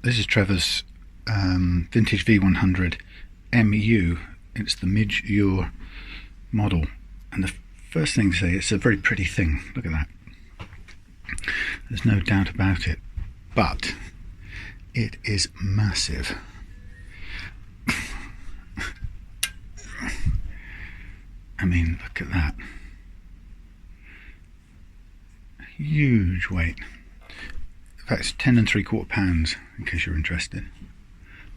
This is Trevor's vintage V100 MU. It's the Midge Ure model, and the first thing to say, it's a very pretty thing. Look at that. There's no doubt about it, but it is massive. I mean, look at that. Huge weight. In fact, it's 10 3/4 pounds, in case you're interested,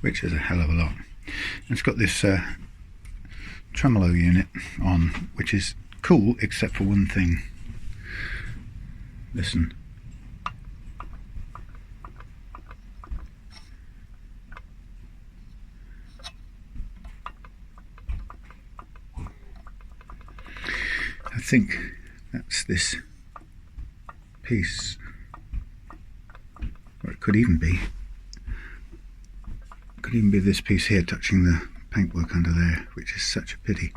which is a hell of a lot. And it's got this tremolo unit on, which is cool, except for one thing. Listen. I think that's this piece, or it could even be this piece here touching the paintwork under there, which is such a pity.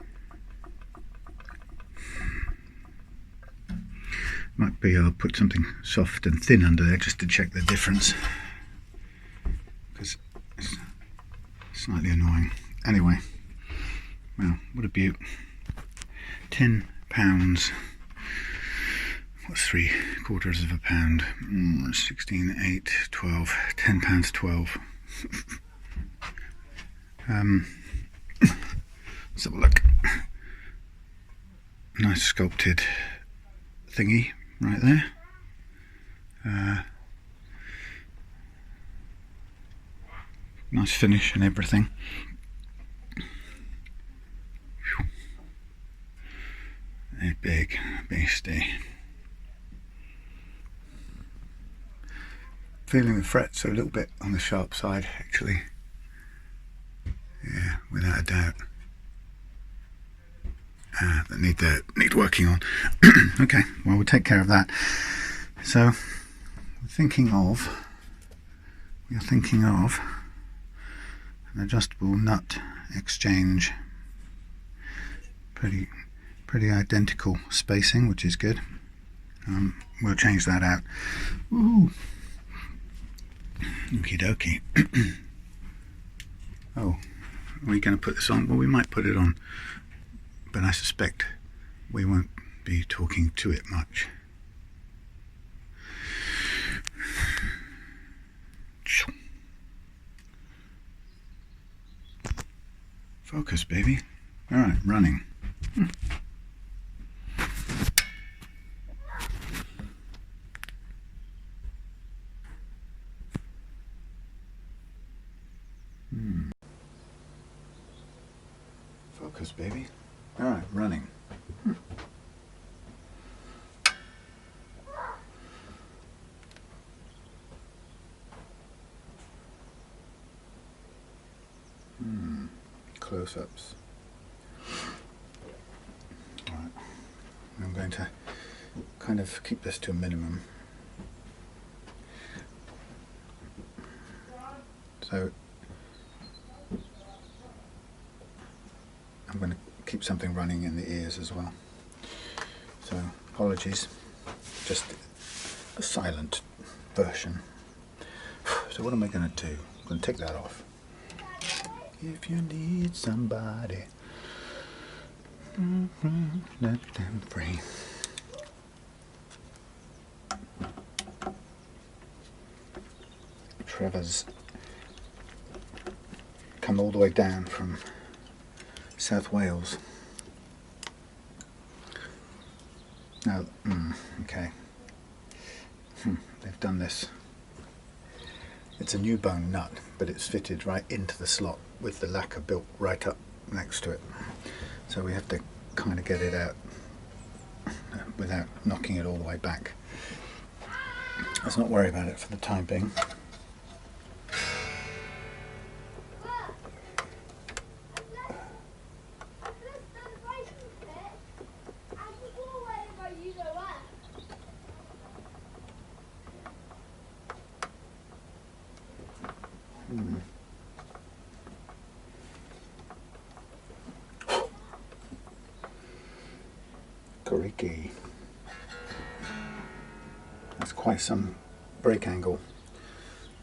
Might be I'll put something soft and thin under there just to check the difference, because it's slightly annoying. Anyway, well, what a beaut. £10. What's 3/4 of a pound? 16, 8, 12, £10, 12. Let's have a look. Nice sculpted thingy right there. Nice finish and everything. A big beastie. Feeling the frets are a little bit on the sharp side, actually. Yeah, without a doubt. That need working on. Okay, well, we'll take care of that. So we are thinking of an adjustable nut exchange. Pretty identical spacing, which is good. We'll change that out. Ooh. Okie dokie. Oh, are we going to put this on? Well, we might put it on, but I suspect we won't be talking to it much. Focus, baby. All right, running. Focus, baby. All right, running. Close-ups. All right. I'm going to kind of keep this to a minimum. So I'm going to keep something running in the ears as well. So apologies, just a silent version. So what am I going to do? I'm going to take that off. If you need somebody, let them free. Trevor's come all the way down from South Wales. Now, okay. They've done this. It's a new bone nut, but it's fitted right into the slot with the lacquer built right up next to it. So we have to kind of get it out without knocking it all the way back. Let's not worry about it for the time being. Koriki. That's quite some break angle.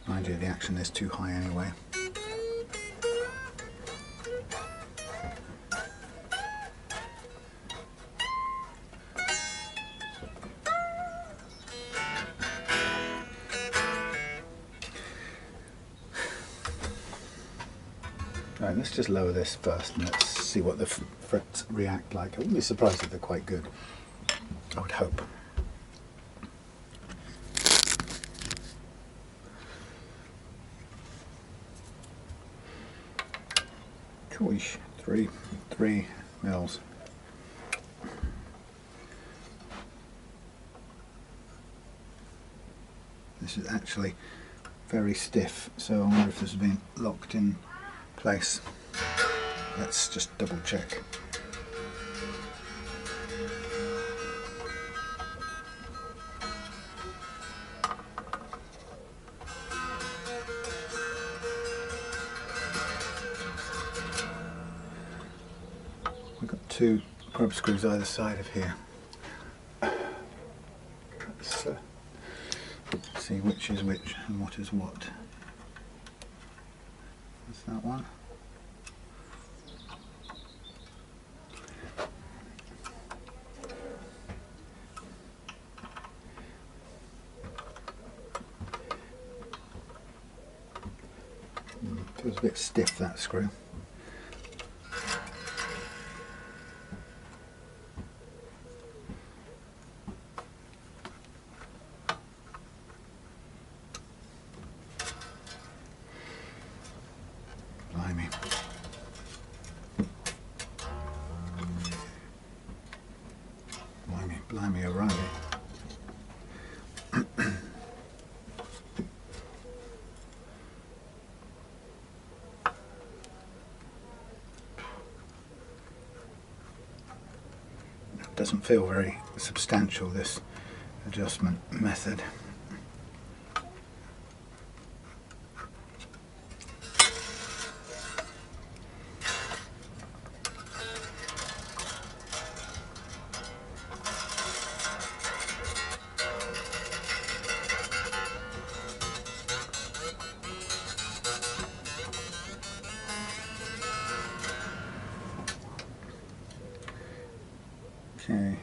I Mind you, the action is too high anyway. Right, let's just lower this first and let's see what the frets react like. I wouldn't be surprised if they're quite good. I would hope. Gosh, 3 mils. This is actually very stiff, so I wonder if this has been locked in place. Let's just double check. We've got 2 grub screws either side of here. Let's see which is which and what is what. That's that one. Feels a bit stiff, that screw. Blimey. Blimey O'Reilly. Doesn't feel very substantial, this adjustment method. Okay,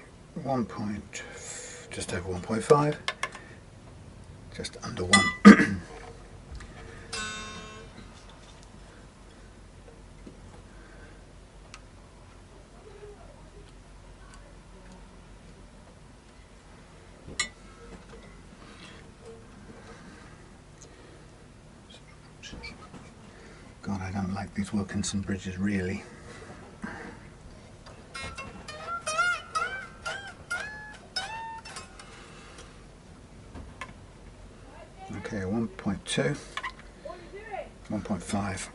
just over 1.5, just under 1. God, I don't like these Wilkinson bridges really. Okay, 1.2, 1.5.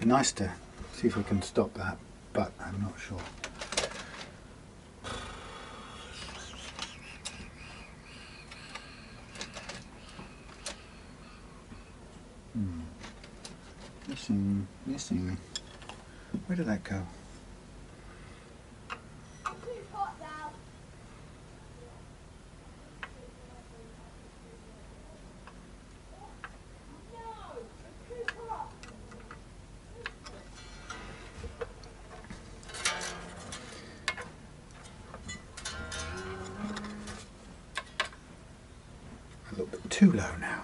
Nice to see if we can stop that, but I'm not sure. Missing. Where did that go? A little bit too low now.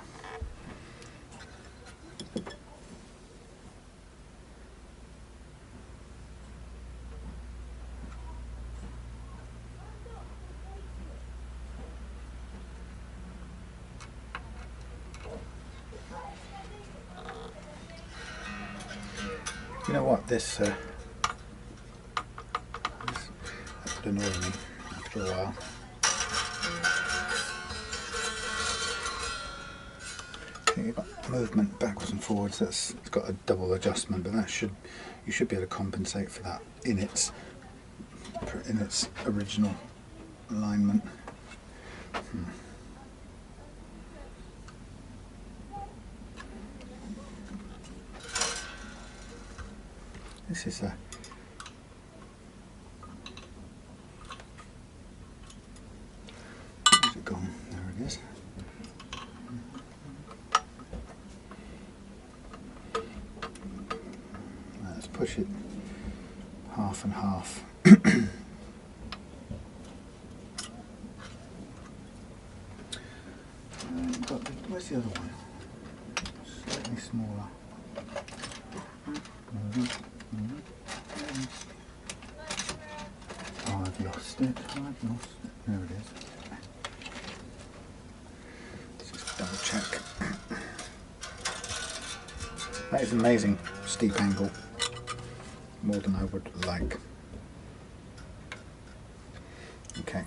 You know what, this would annoy me after a while. Okay, you've got movement backwards and forwards. It's got a double adjustment, but you should be able to compensate for that in its original alignment. This is a... Where's it gone? There it is. Let's push it half and half. Where's the other one? Slightly smaller. Oh, I've lost it. There it is. Let's just double check. That is amazing steep angle. More than I would like. Okay.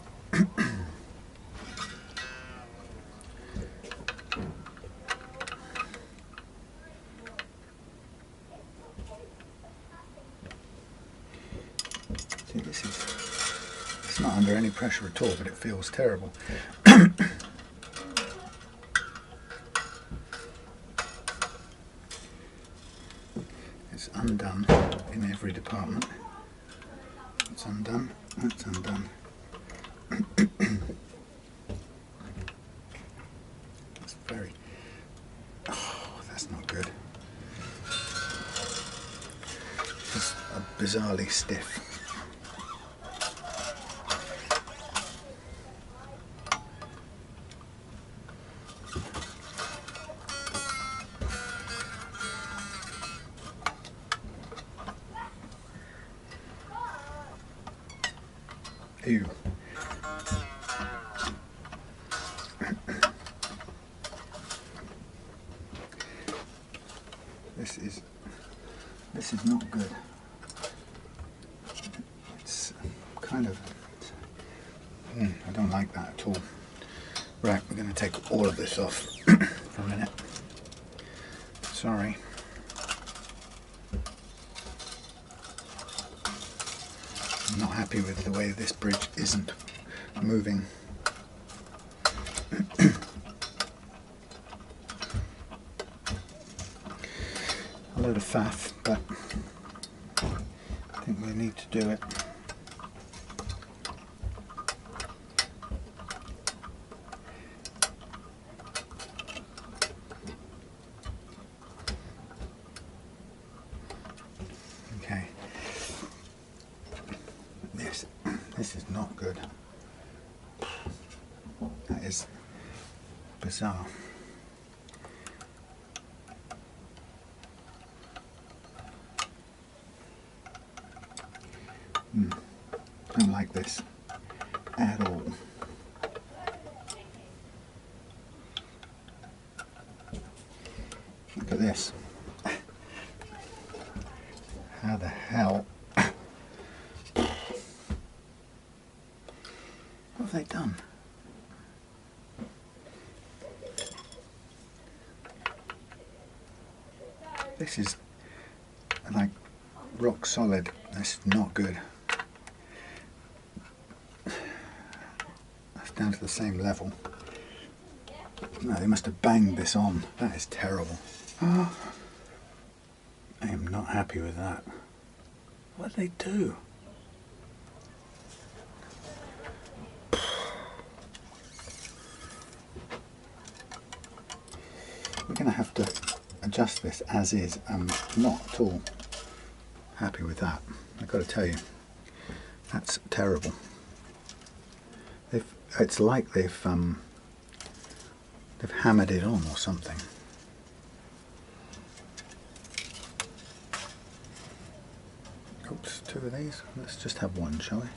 See, it's not under any pressure at all, but it feels terrible. It's undone in every department. It's undone, that's undone. That's very... Oh, that's not good. It's bizarrely stiff. Ew. This is not good. It's kind of... I don't like that at all. Right, we're going to take all of this off for a minute. Sorry. I'm not happy with the way this bridge isn't moving. A load of faff, but I think we need to do it. Okay. This is not good. That is bizarre. Don't like this at all. Look at this. How the hell? What have they done? This is like rock solid. This is not good. That's down to the same level. No, they must have banged this on. That is terrible. I am not happy with that. What did they do? We're going to have to adjust this as is. I'm not at all happy with that. I've got to tell you, that's terrible. It's like they've hammered it on or something. Oops, 2 of these. Let's just have 1, shall we?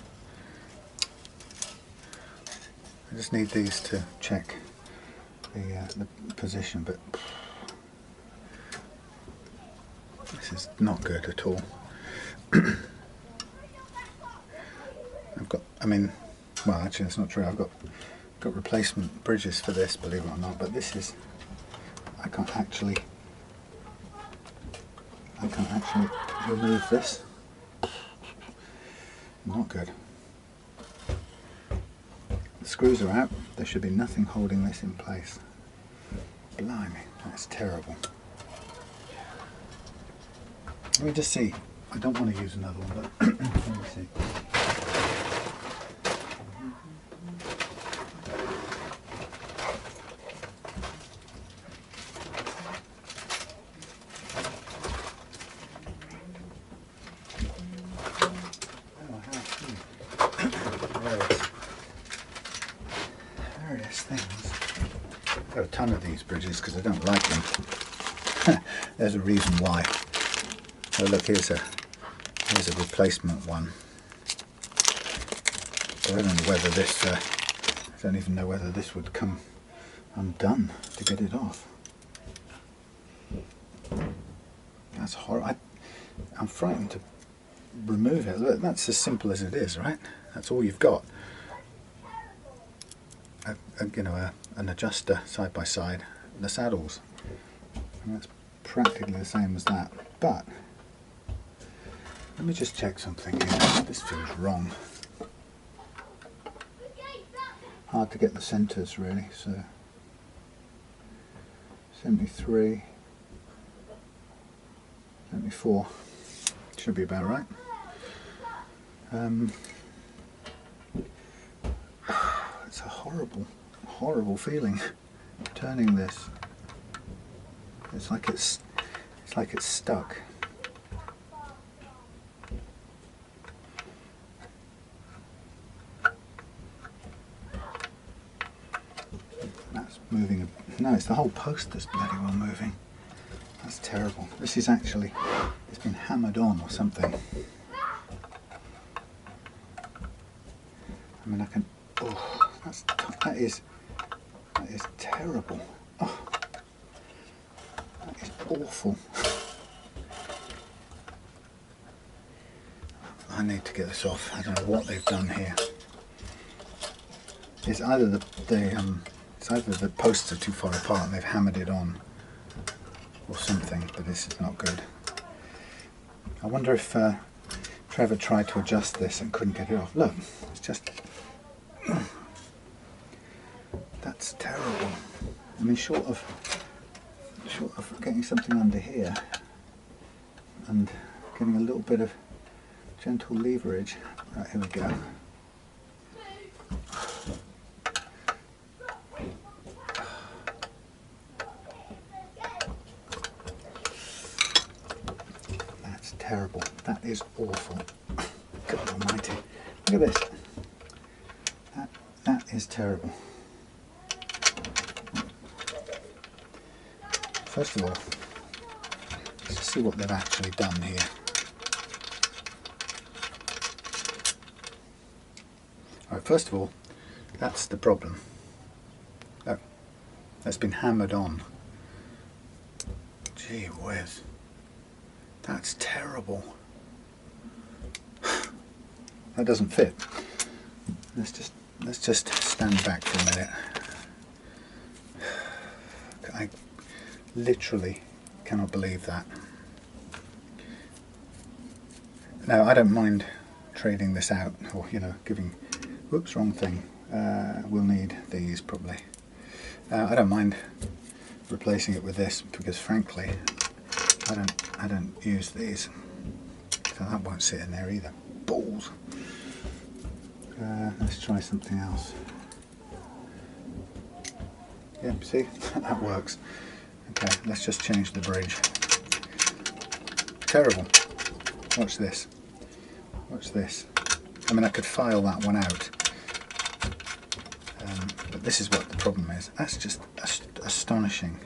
I just need these to check the position, but this is not good at all. Well, actually that's not true. I've got replacement bridges for this, believe it or not, but this is, I can't actually remove this. Not good. The screws are out. There should be nothing holding this in place. Blimey, that's terrible. Let me just see I don't want to use another one, but let me see. Various things. I've got a ton of these bridges because I don't like them. There's a reason why. Oh look, here's a replacement one. I don't know whether this. I don't even know whether this would come undone to get it off. That's horrible. I'm frightened to remove it. Look, that's as simple as it is, right? That's all you've got. You know, an adjuster side by side, the saddles. And that's practically the same as that. But let me just check something here. This feels wrong. Hard to get the centres really. So 73, 74 should be about right. It's a horrible feeling turning this. It's like it's stuck. That's moving. No, it's the whole post that's bloody well moving. That's terrible. This is actually, it's been hammered on or something. I mean, I can. Oh, that is terrible. Oh, that is awful. I need to get this off. I don't know what they've done here. It's either the posts are too far apart and they've hammered it on, or something. But this is not good. I wonder if Trevor tried to adjust this and couldn't get it off. Look, it's just. That's terrible. I mean, short of getting something under here and getting a little bit of gentle leverage. Right, here we go. That's terrible. That is awful. God almighty. Look at this. That is terrible. First of all, let's see what they've actually done here. Alright, first of all, that's the problem. Oh, that's been hammered on. Gee whiz. That's terrible. That doesn't fit. Let's just stand back for a minute. I literally cannot believe that. Now, I don't mind trading this out, or giving. Whoops, wrong thing. We'll need these probably. I don't mind replacing it with this because, frankly, I don't use these, so that won't sit in there either. Balls. Let's try something else. Yeah, see, that works. Okay, let's just change the bridge. Terrible. Watch this. Watch this. I mean, I could file that one out, but this is what the problem is. That's just astonishing.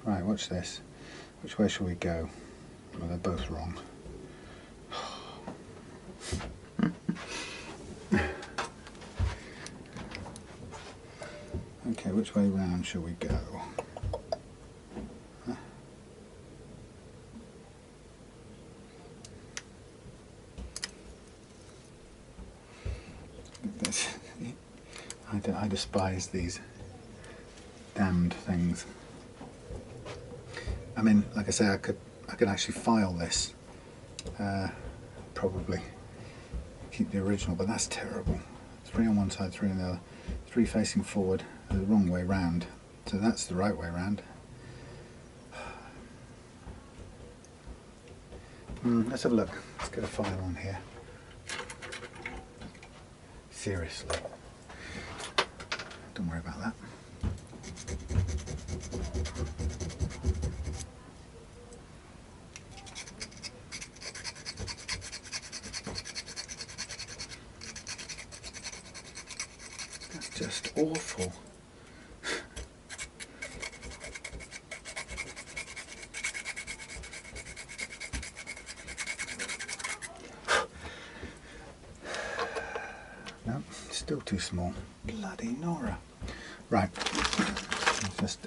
Right, watch this. Which way shall we go? Well, they're both wrong. Okay, which way round shall we go? I despise these damned things. I mean, like I say, I could actually file this, probably keep the original, but that's terrible. 3 on one side, 3 on the other, 3 facing forward, the wrong way round. So that's the right way round. Let's have a look. Let's get a file on here. Seriously. Don't worry about that. That's just awful. No, still too small. Bloody Nora. Right, let's just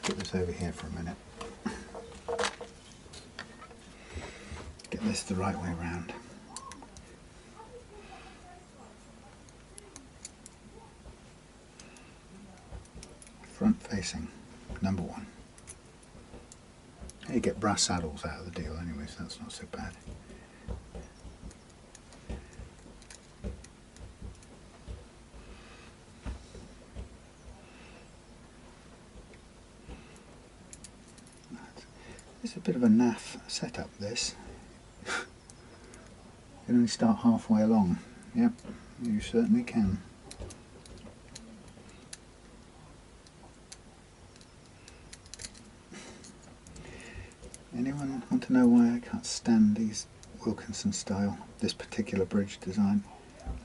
put this over here for a minute. Get this the right way round. Front facing, number 1. You get brass saddles out of the deal anyway, so that's not so bad. It's a bit of a naff setup, this. You can only start halfway along. Yep, you certainly can. Anyone want to know why I can't stand these Wilkinson style, this particular bridge design?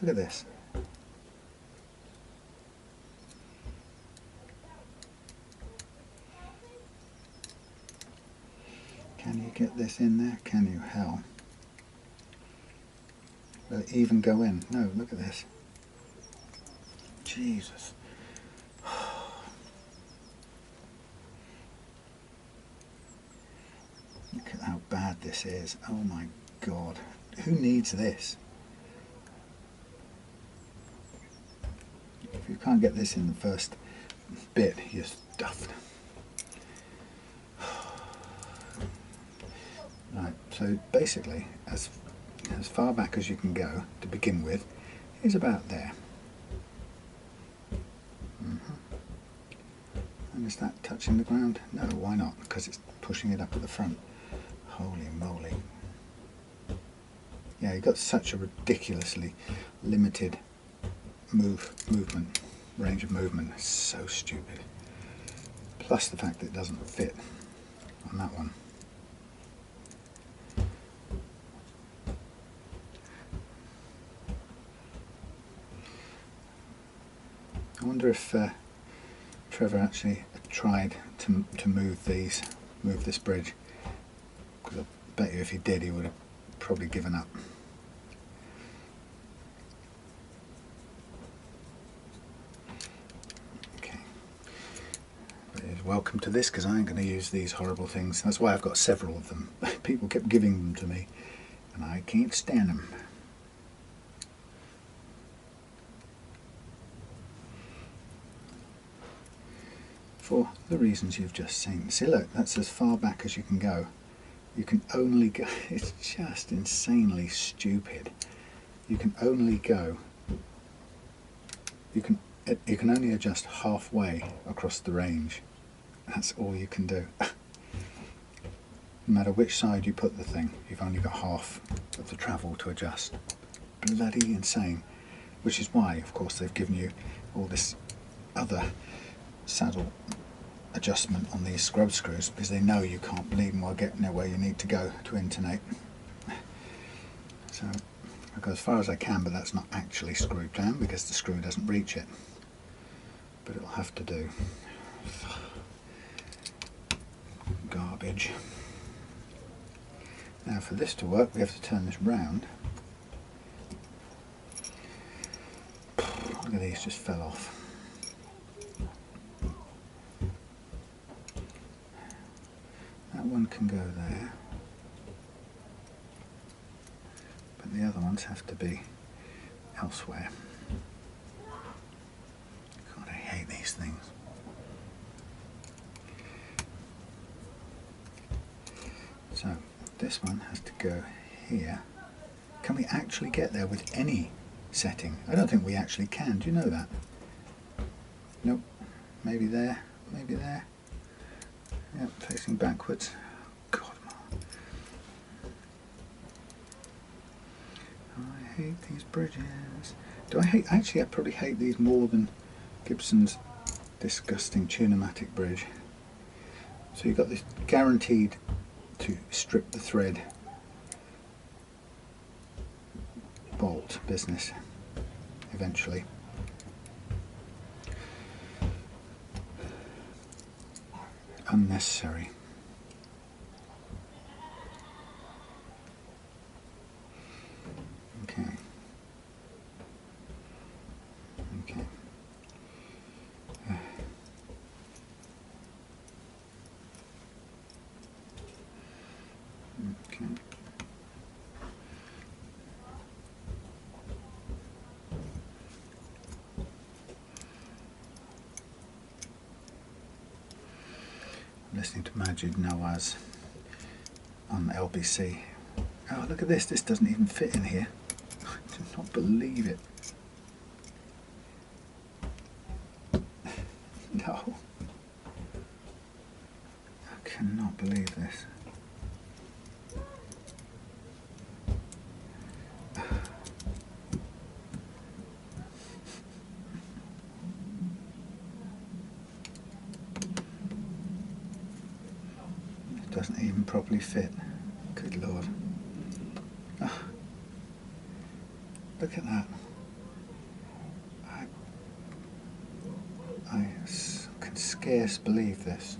Look at this. Can you get this in there? Can you? Hell. Will it even go in? No, look at this. Jesus. Look at how bad this is. Oh my God. Who needs this? If you can't get this in the first bit, you're stuffed. Right, so basically, as far back as you can go to begin with is about there. And is that touching the ground? No, why not? Because it's pushing it up at the front. Holy moly. Yeah, you've got such a ridiculously limited range of movement. It's so stupid. Plus the fact that it doesn't fit on that one. I wonder if Trevor actually tried to move this bridge, because I bet you if he did, he would have probably given up. Okay, but he's welcome to this, because I ain't going to use these horrible things. That's why I've got several of them. People kept giving them to me, and I can't stand them. For the reasons you've just seen. See, look, that's as far back as you can go. You can only go, it's just insanely stupid. You can only go, you can only adjust halfway across the range. That's all you can do. No matter which side you put the thing, you've only got half of the travel to adjust. Bloody insane. Which is why, of course, they've given you all this other saddle adjustment on these scrub screws, because they know you can't bleed and well get near where you need to go to intonate. So I go as far as I can, but that's not actually screwed down because the screw doesn't reach it. But it'll have to do. Garbage. Now for this to work, we have to turn this round. Look at these, just fell off. That one can go there, but the other ones have to be elsewhere. God, I hate these things. So this one has to go here. Can we actually get there with any setting? I don't think we actually can. Do you know that? Nope. Maybe there, maybe there. Yep, facing backwards. God, hate these bridges. Do I hate? Actually, I probably hate these more than Gibson's disgusting Tunematic bridge. So you've got this guaranteed to strip the thread bolt business eventually. Unnecessary. Okay. Okay. Okay. Listening to Majid Nawaz on LBC. Oh, look at this. This doesn't even fit in here. I do not believe it. No. I cannot believe this. Doesn't even properly fit. Good Lord. Oh, look at that. I can scarce believe this.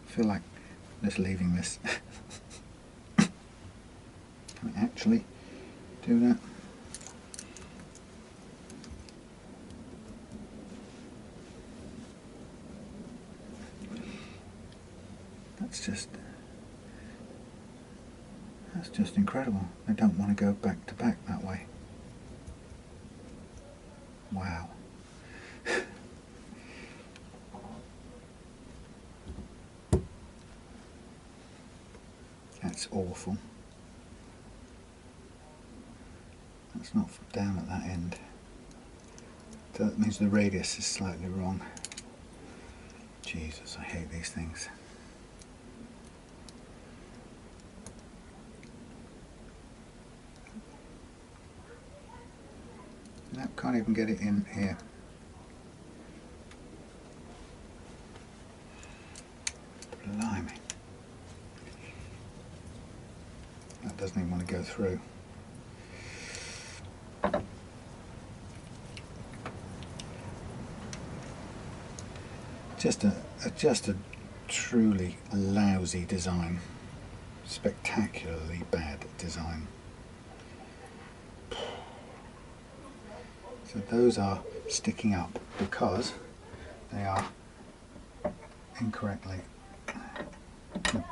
I feel like just leaving this. Can I actually do that? That's just incredible. I don't want to go back to back that way. Wow. That's awful. That's not down at that end. So that means the radius is slightly wrong. Jesus, I hate these things. Nope, can't even get it in here. Blimey. That doesn't even want to go through. Just a truly lousy design. Spectacularly bad design. So those are sticking up because they are incorrectly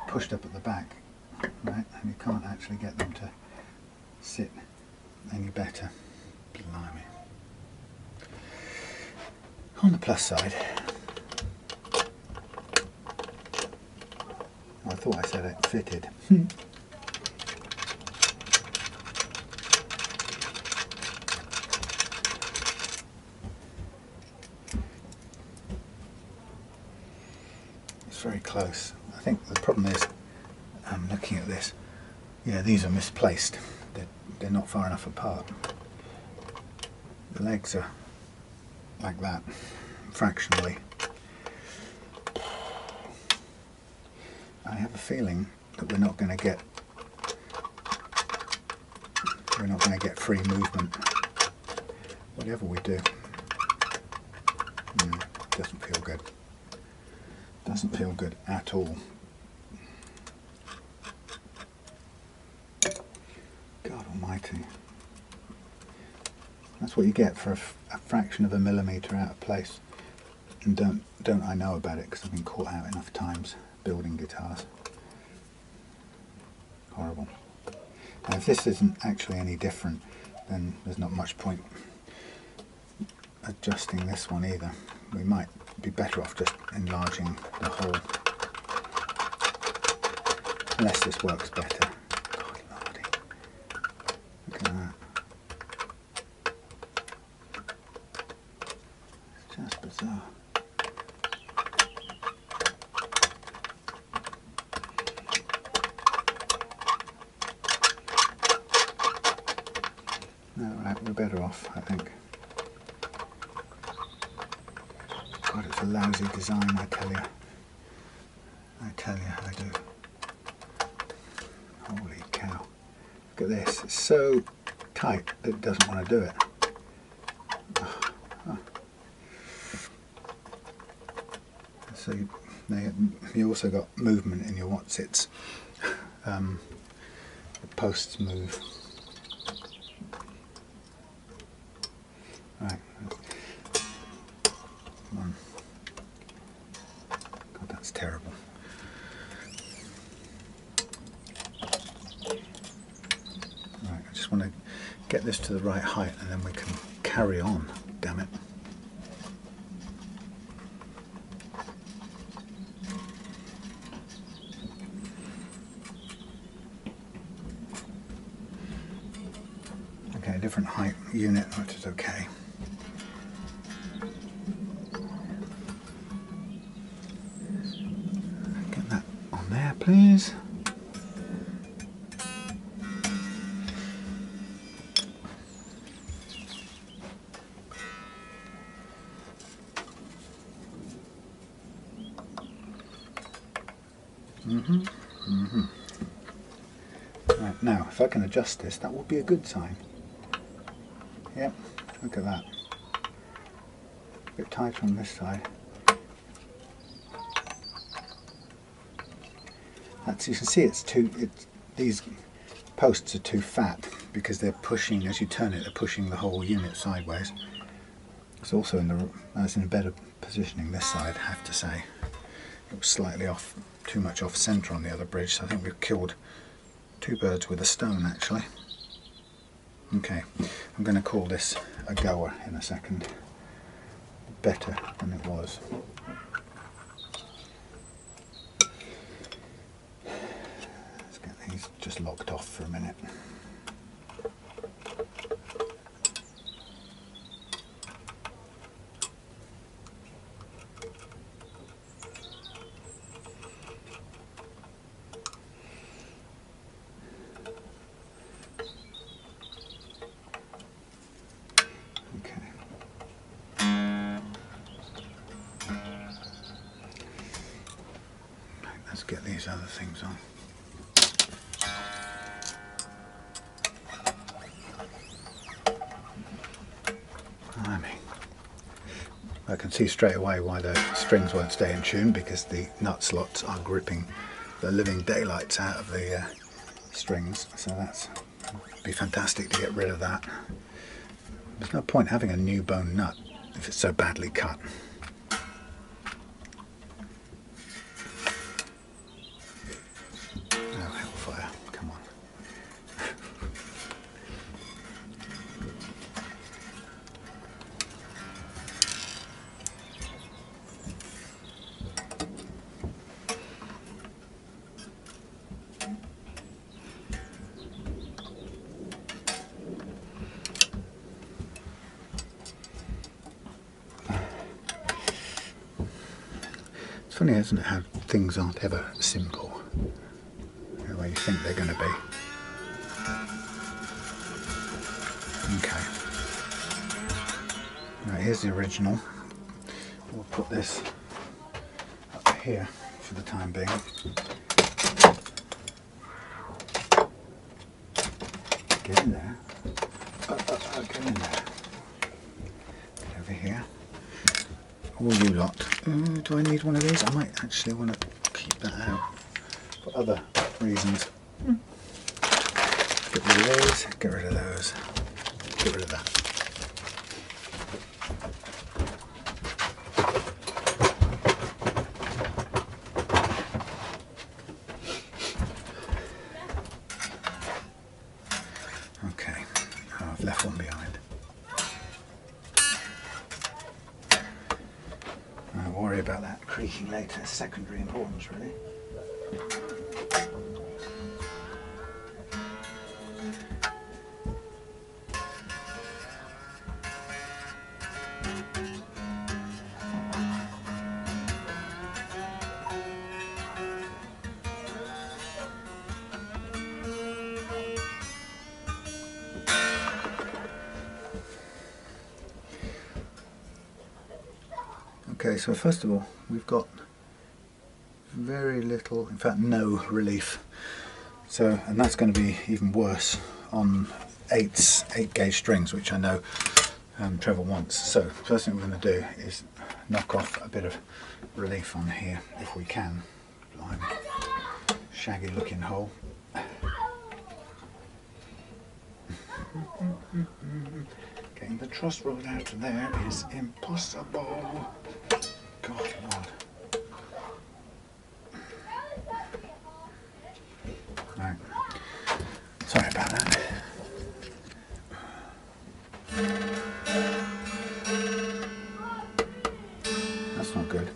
pushed up at the back, right? And you can't actually get them to sit any better. Blimey. On the plus side, I thought I said it fitted. Very close. I think the problem is, I'm looking at this, yeah, these are misplaced. They're not far enough apart. The legs are like that, fractionally. I have a feeling that we're not going to get free movement, whatever we do. Doesn't feel good. Doesn't feel good at all. God almighty. That's what you get for a fraction of a millimetre out of place. And don't I know about it, because I've been caught out enough times building guitars. Horrible. Now if this isn't actually any different, then there's not much point adjusting this one either. We might be better off just enlarging the hole, unless this works better. God lordy. Look at that. It's just bizarre. better off, I think. God, it's a lousy design, I tell you. I tell you, I do. Holy cow. Look at this. It's so tight that it doesn't want to do it. So you also got movement in your the posts move. Right. Come on. God, that's terrible. Right, I just want to get this to the right height and then we can carry on, damn it. Okay, a different height unit, which is okay. Get that on there, please. Right, now, if I can adjust this, that will be a good sign. Yep, look at that. A bit tighter on this side. That's, you can see these posts are too fat because they're pushing, as you turn it, they're pushing the whole unit sideways. It's also it's in a better positioning this side, I have to say. It was slightly off, too much off centre on the other bridge, so I think we've killed two birds with a stone actually. Okay, I'm going to call this a goer in a second. Better than it was. Let's get these just locked off for a minute. Let's get these other things on. I can see straight away why the strings won't stay in tune, because the nut slots are gripping the living daylights out of the strings, so that's be fantastic to get rid of that. There's no point having a new bone nut if it's so badly cut. It's funny, isn't it, how things aren't ever simple the way you think they're going to be. Okay. Right, here's the original. We'll put this up here for the time being. Get in there. Get in there. Get over here. All you lot. Do I need one of these? I might actually want to keep that out for other reasons. Get rid of those, get rid of those, get rid of that. Okay, oh, I've left one behind. I'll worry about that creaking later, secondary importance really. Okay, so first of all, we've got very little, in fact no relief. So, and that's going to be even worse on 8 gauge strings, which I know Trevor wants. So first thing we're going to do is knock off a bit of relief on here if we can. Blimey. Shaggy looking hole. Getting the truss rod out of there is impossible. God, Lord. Right. Sorry about that. That's not good.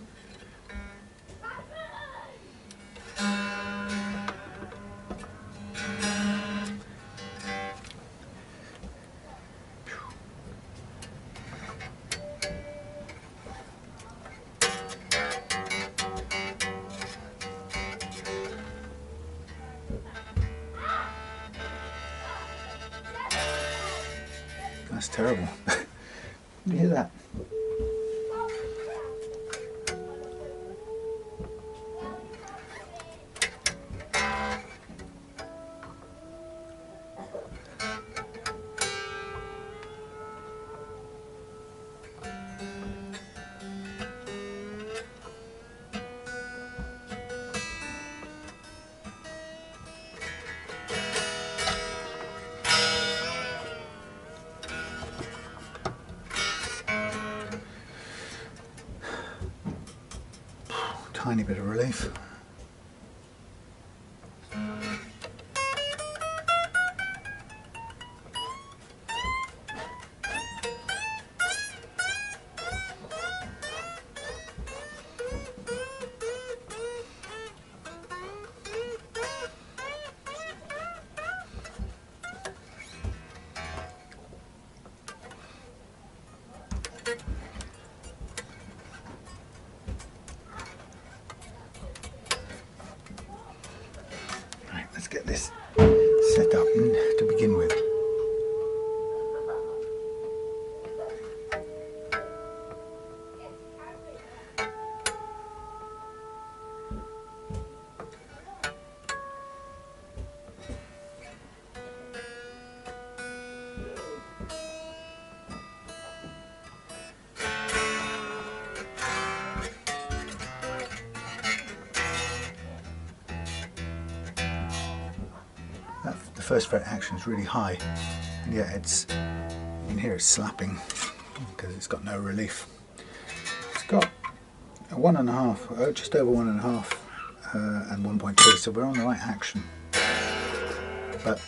That's terrible. You hear that? Tiny bit of relief. Let's get this set up to begin with. The first fret action is really high, and yet it's, you can hear it slapping because it's got no relief. It's got a 1.5, just over 1.5 and 1.2, so we're on the right action. But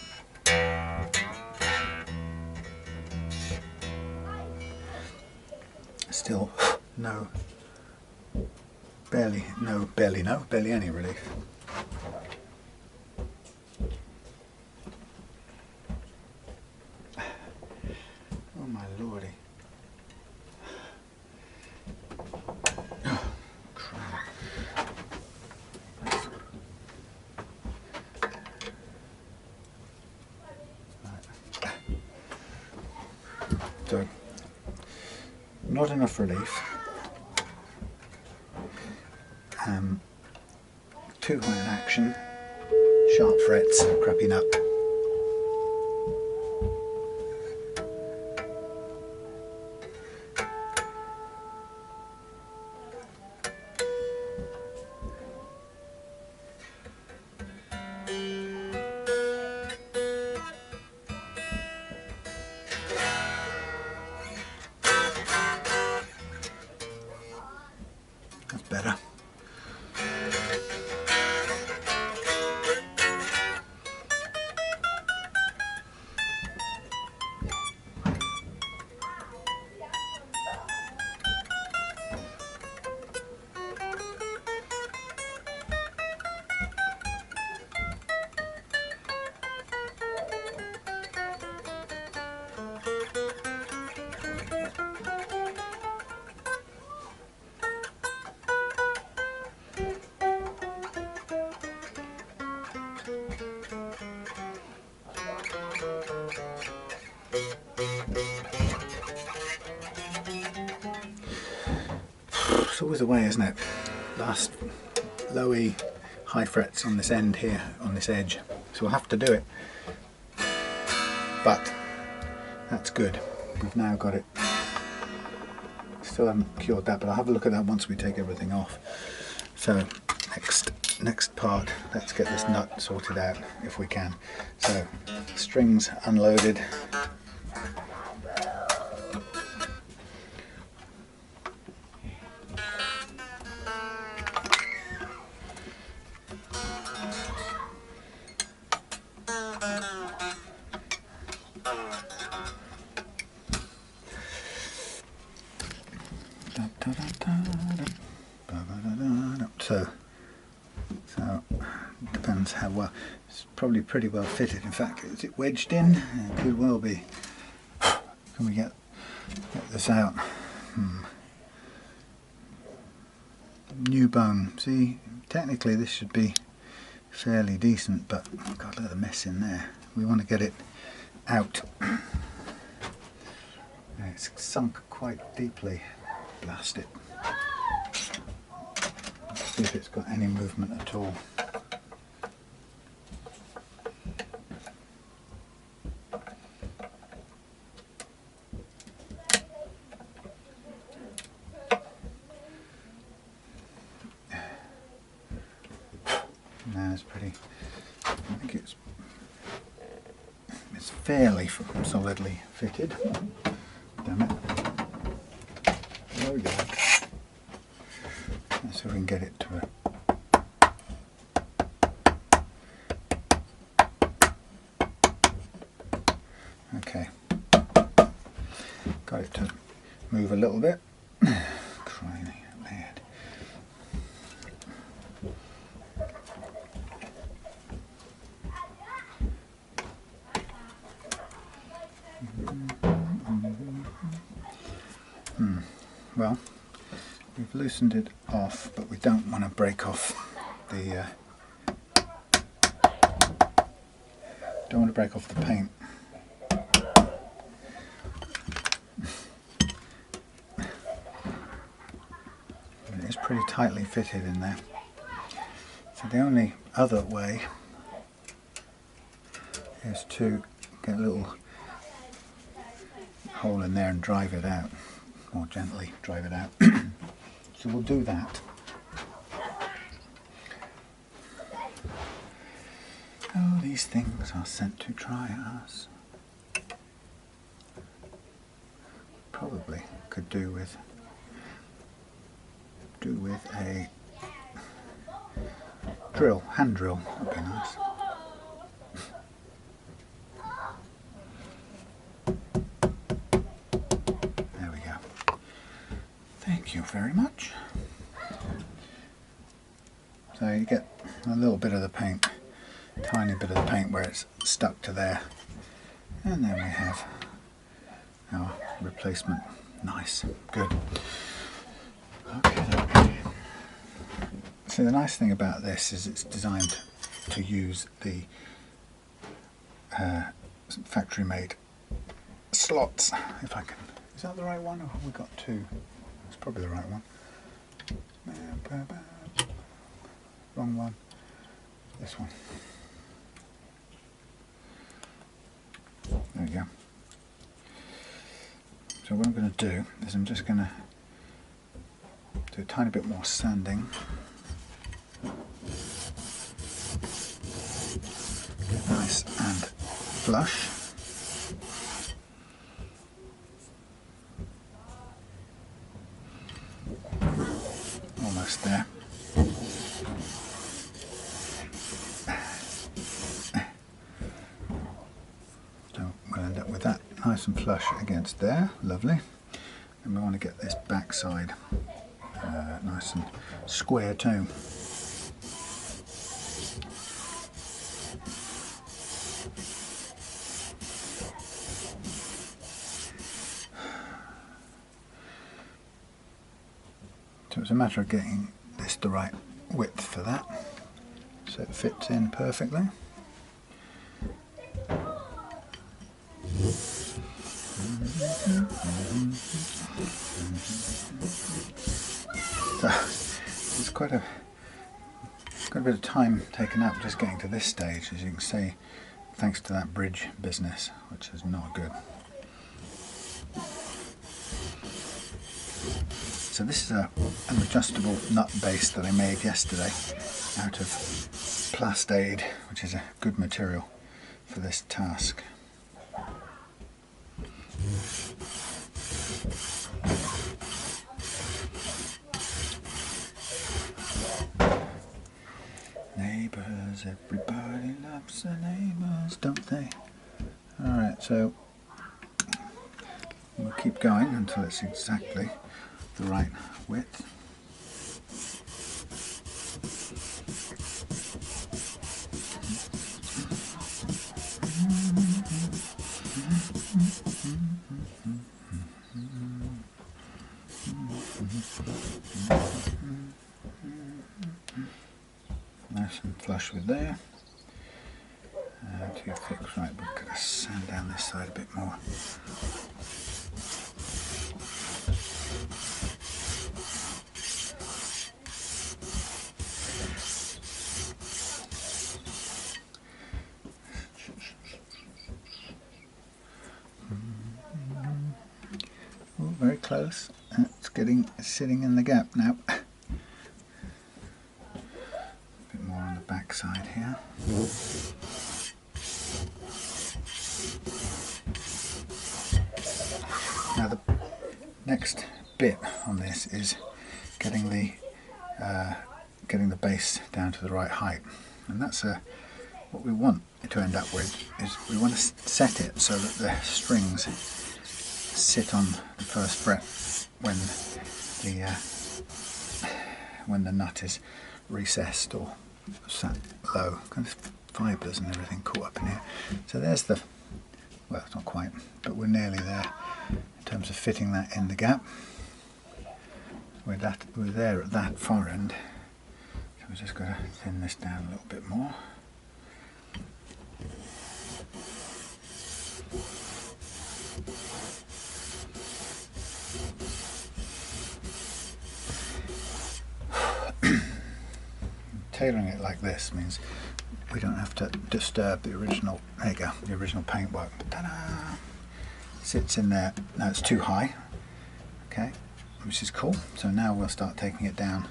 still barely any relief. Oh my lordy. Oh, crap. Right. So, not enough relief. Too high in action. Sharp frets crapping up. That's better. always the way, isn't it? Last lowy high frets on this end here, on this edge. So we'll have to do it. But that's good. We've now got it. Still haven't cured that, but I'll have a look at that once we take everything off. So next part, let's get this nut sorted out if we can. So strings unloaded. So depends how well. It's probably pretty well fitted. In fact, is it wedged in? It could well be. Can we get this out? New bone. See, technically this should be fairly decent, but God, look at the mess in there. We want to get it out. It's sunk quite deeply. Blast it. See if it's got any movement at all. No, it's pretty. I think it's fairly solidly fitted. Damn it. There we go. Let's see if we can get it to a okay. Got it to move a little bit. Crying out loud. Well, we've loosened it off, but we don't want to break off the paint. It is pretty tightly fitted in there. So the only other way is to get a little hole in there and drive it out. More gently drive it out. So we'll do that. Oh, these things are sent to try us. Probably could do with a drill, hand drill. That'd be nice. Thank you very much. So you get a little bit of the paint, tiny bit of the paint where it's stuck to there, and then we have our replacement. Nice, good. Okay. So the nice thing about this is it's designed to use the factory-made slots. If I can, is that the right one, or have we got two? It's probably the right one. Wrong one. This one. There we go. So what I'm going to do is I'm just going to do a tiny bit more sanding. Get nice and flush. Almost there. So we'll end up with that nice and flush against there. Lovely. And we want to get this back side nice and square too. So it's a matter of getting this the right width for that, so it fits in perfectly. So it's quite a bit of time taken up just getting to this stage, as you can see, thanks to that bridge business, which is not good. So this is an adjustable nut base that I made yesterday out of Plastade, which is a good material for this task. Neighbours, everybody loves their neighbours, don't they? Alright, so we'll keep going until it's exactly the right width. Nice and flush with there. Too thick, right, we're going to sand down this side a bit more. Oh, very close. It's sitting in the gap now. Side here. Now the next bit on this is getting the base down to the right height, and that's what we want to end up with. Is we want to set it so that the strings sit on the first fret when the nut is recessed or sat low, kind of fibres and everything caught up in here. So there's the, well, it's not quite, but we're nearly there in terms of fitting that in the gap. We're there at that far end, so we've just got to thin this down a little bit more. Tailoring it like this means we don't have to disturb the original, there you go, the original paintwork. Ta-da! Sits in there. Now it's too high, okay, which is cool. So now we'll start taking it down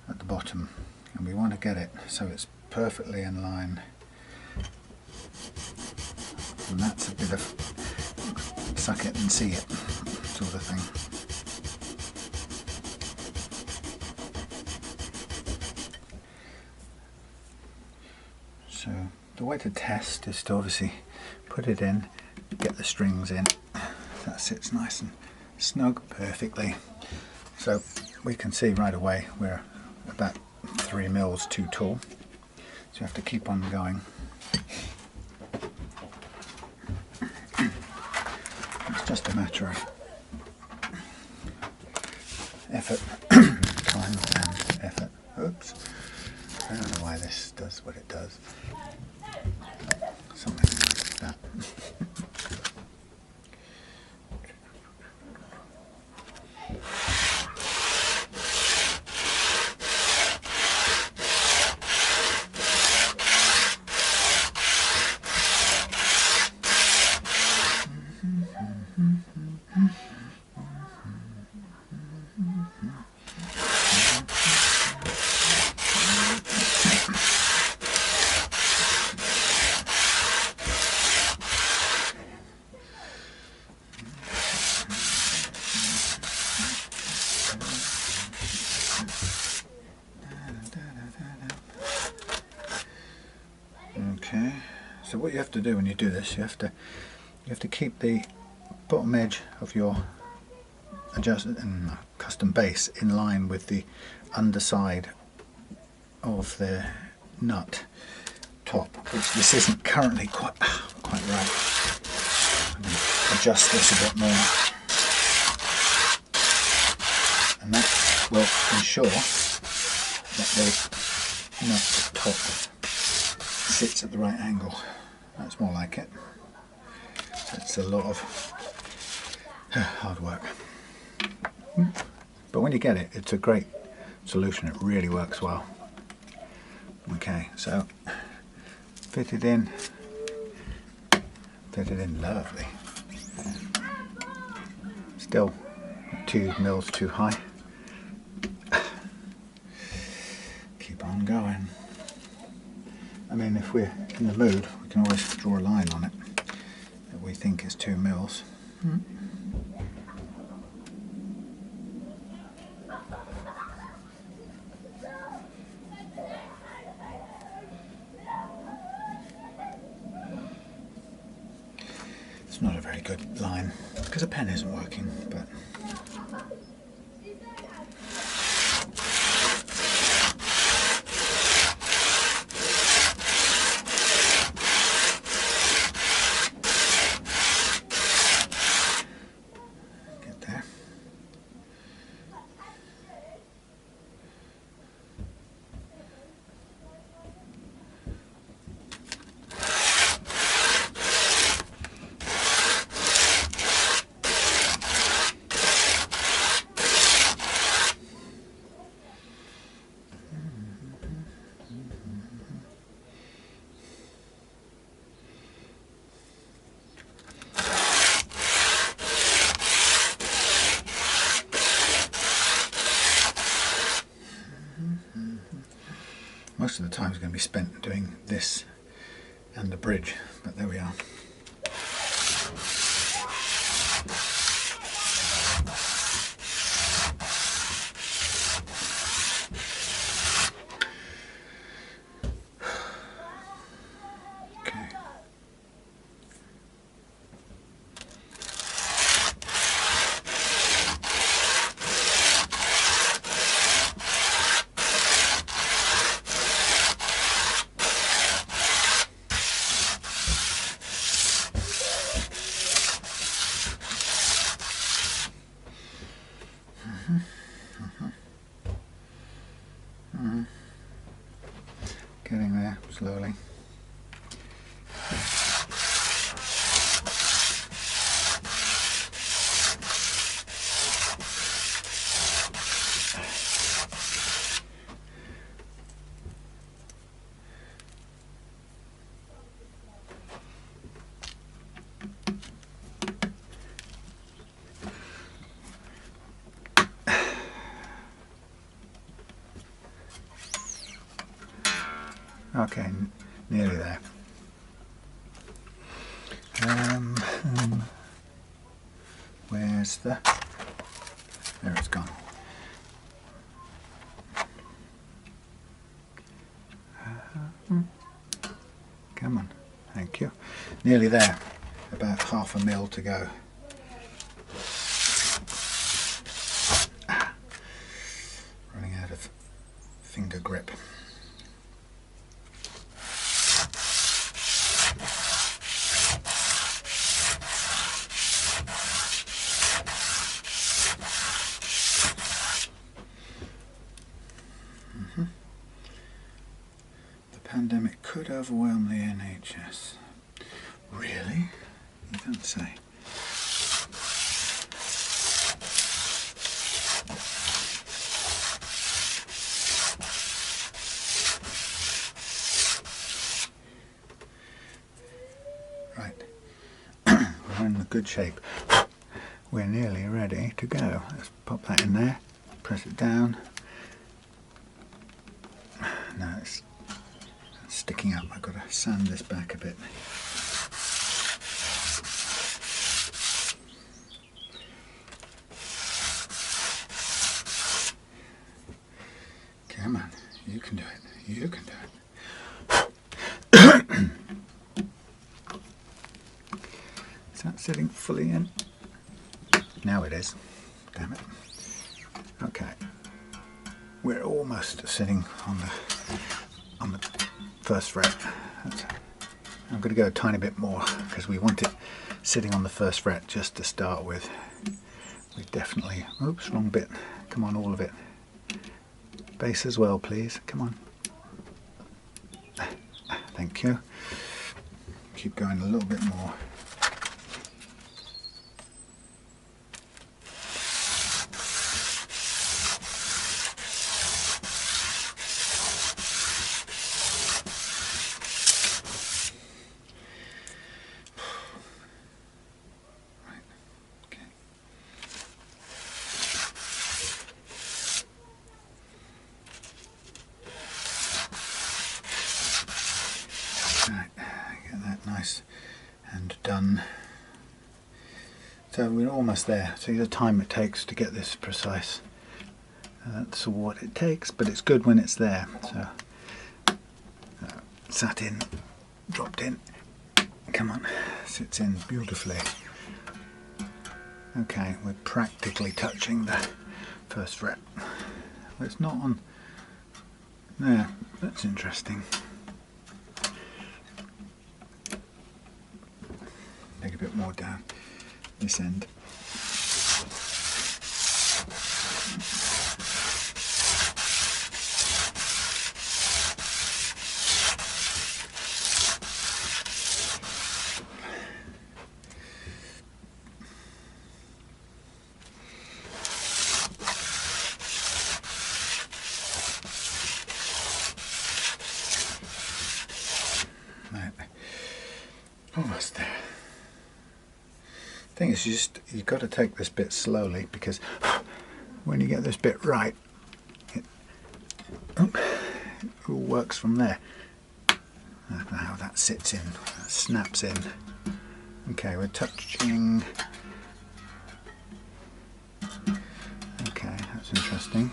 at the bottom, and we want to get it so it's perfectly in line. And that's a bit of suck it and see it sort of thing. So the way to test is to obviously put it in, get the strings in, that sits nice and snug perfectly. So we can see right away we're about 3 mils too tall, so you have to keep on going. It's just a matter of effort, time and effort. Oops. I don't know why this does what it does. Something like that. Okay, so what you have to do when you do this, you have to keep the bottom edge of your custom base in line with the underside of the nut top, which this isn't currently quite right. I'm going to adjust this a bit more, and that will ensure that the nut top sits at the right angle. That's more like it. It's a lot of hard work, but when you get it, it's a great solution. It really works well. Okay, so fit it in lovely. Still 2 mils too high. Keep on going. I mean, if we're in the mood, we can always draw a line on it that we think is 2 mils. It's not a very good line because the pen isn't working, but get there. Most of the time is going to be spent doing this and the bridge, but there we are. Getting there slowly. Okay, nearly there. Where's the... There it's gone. Come on, thank you. Nearly there. About 1/2 mil to go. Running out of finger grip. Pandemic could overwhelm the NHS. Really? You don't say. Right. We're in good shape. We're nearly ready to go. Let's pop that in there. Press it down. No, it's sticking up. I've got to sand this back a bit. Come on, you can do it. You can do it. Is that sitting fully in? Now it is. Damn it. Okay. We're almost sitting on the first fret. I'm going to go a tiny bit more because we want it sitting on the first fret just to start with. We definitely, oops, wrong bit. Come on, all of it. Bass as well, please. Come on. Thank you. Keep going a little bit more. nice and done. So we're almost there. See the time it takes to get this precise. That's what it takes, but it's good when it's there. So sat in, dropped in, come on, sits in beautifully. Okay, we're practically touching the first fret. Well, it's not on there. That's interesting. Take a bit more down this end. Almost there. Thing is, you've got to take this bit slowly, because when you get this bit right, it all works from there. I don't know how that sits in, that snaps in. Okay, we're touching. Okay, that's interesting.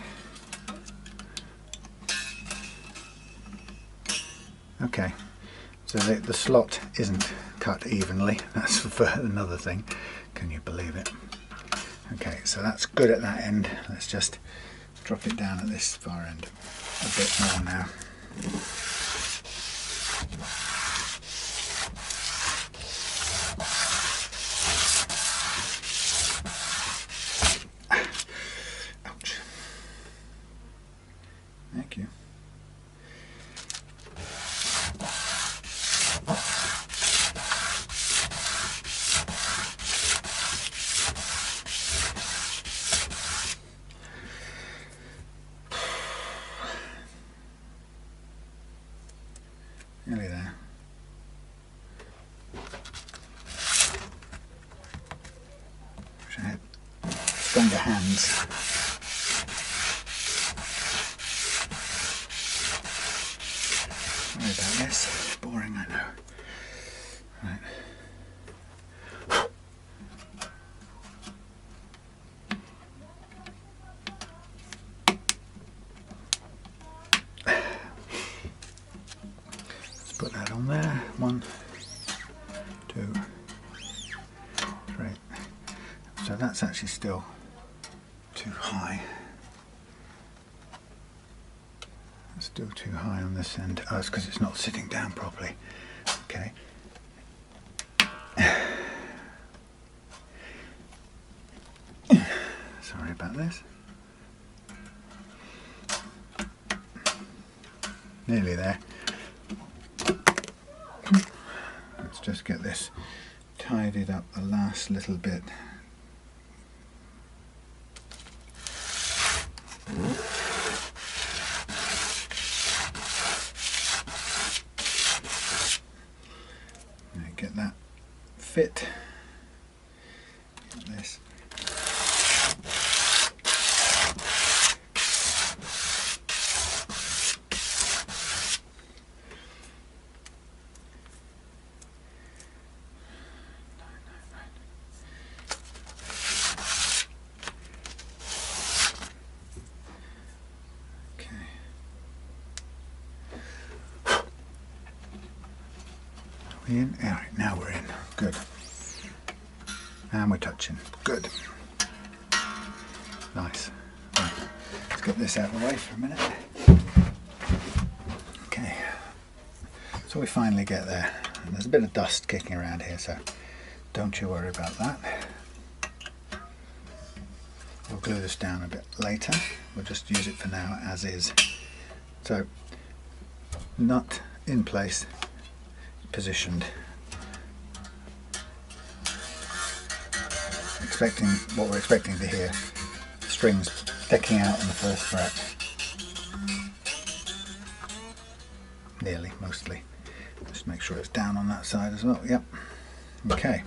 Okay. So the slot isn't cut evenly, that's another thing. Can you believe it? Okay, so that's good at that end. Let's just drop it down at this far end a bit more now. Ouch. Thank you. Nearly there. Wish I had stronger hands. Sorry about this. Boring, I know. Right. Put that on there. 1, 2, 3. So that's actually still too high. It's still too high on this end. Oh, it's because it's not sitting down properly. Okay. Sorry about this. Nearly there. Let's just get this tidied up the last little bit. Get that fit. Get this. In. All right, now we're in. Good. And we're touching. Good. Nice. Right. Let's get this out of the way for a minute. Okay. So we finally get there. And there's a bit of dust kicking around here, so don't you worry about that. We'll glue this down a bit later. We'll just use it for now as is. So, nut in place. Positioned. What we're expecting to hear, strings sticking out on the first fret. Nearly, mostly. Just make sure it's down on that side as well. Yep. Okay.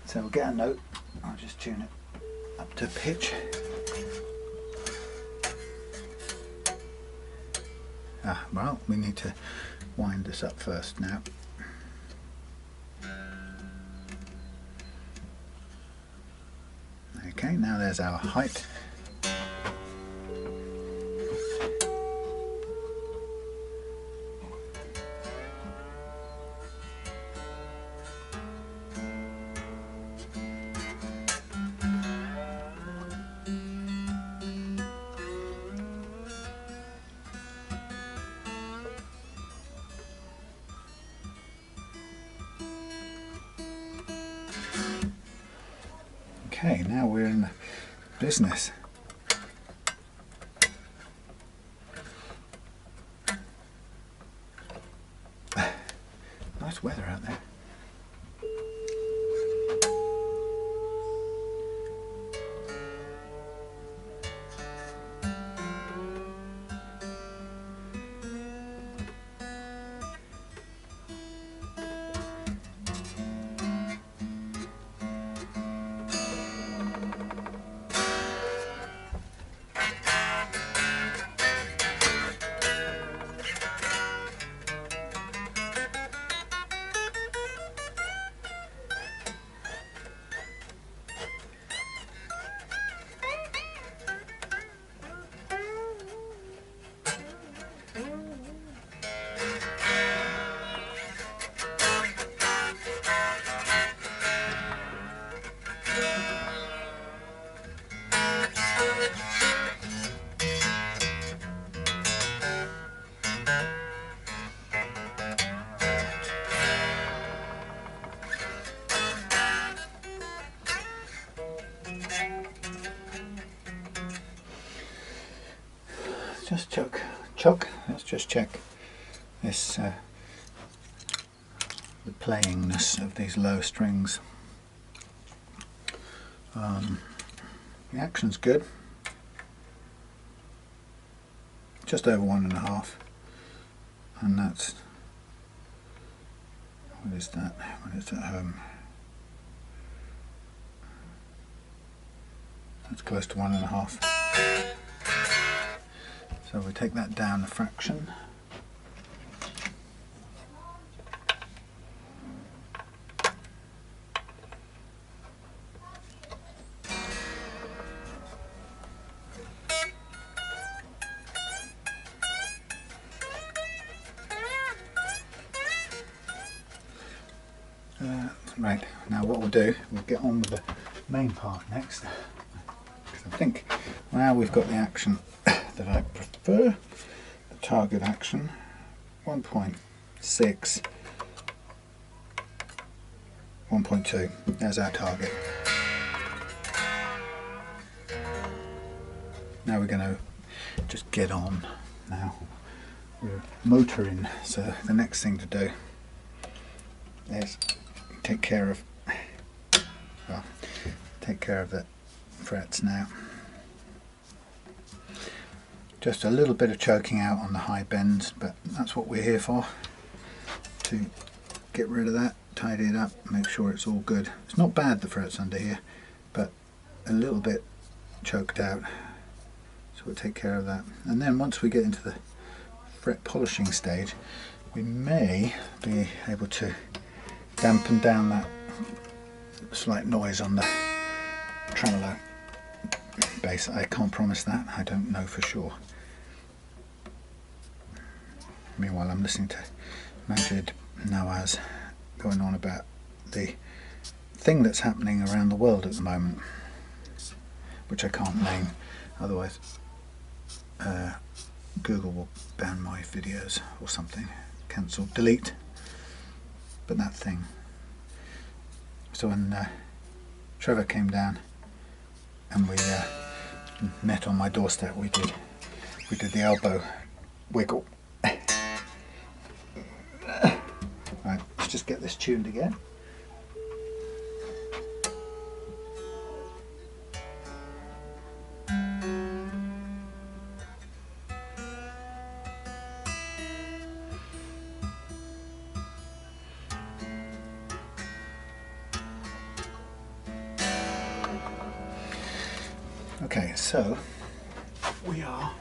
So we'll get a note. I'll just tune it up to pitch. Well, we need to wind this up first now. now there's our height. Okay, now we're in business. Nice weather out there. Just choke. Let's just check this the playingness of these low strings. The action's good. Just over 1.5, and that's, what is that when it's at home? That's close to 1.5. So we take that down a fraction. Right, now what we'll do, we'll get on with the main part next. Because I think now we've got the action that I prefer, the target action, 1.6, 1.2, there's our target. Now we're going to just get on now. We're motoring, so the next thing to do is take care of the frets now. Just a little bit of choking out on the high bends, but that's what we're here for, to get rid of that, tidy it up, make sure it's all good. It's not bad, the frets under here, but a little bit choked out, so we'll take care of that. And then once we get into the fret polishing stage, we may be able to dampen down that slight noise on the tremolo bass. I can't promise that, I don't know for sure. Meanwhile, I'm listening to Majid Nawaz going on about the thing that's happening around the world at the moment, which I can't name, otherwise Google will ban my videos or something. Cancel, delete. But that thing. So when Trevor came down and we met on my doorstep, we did the elbow wiggle. Right, let's just get this tuned again. Okay, so we are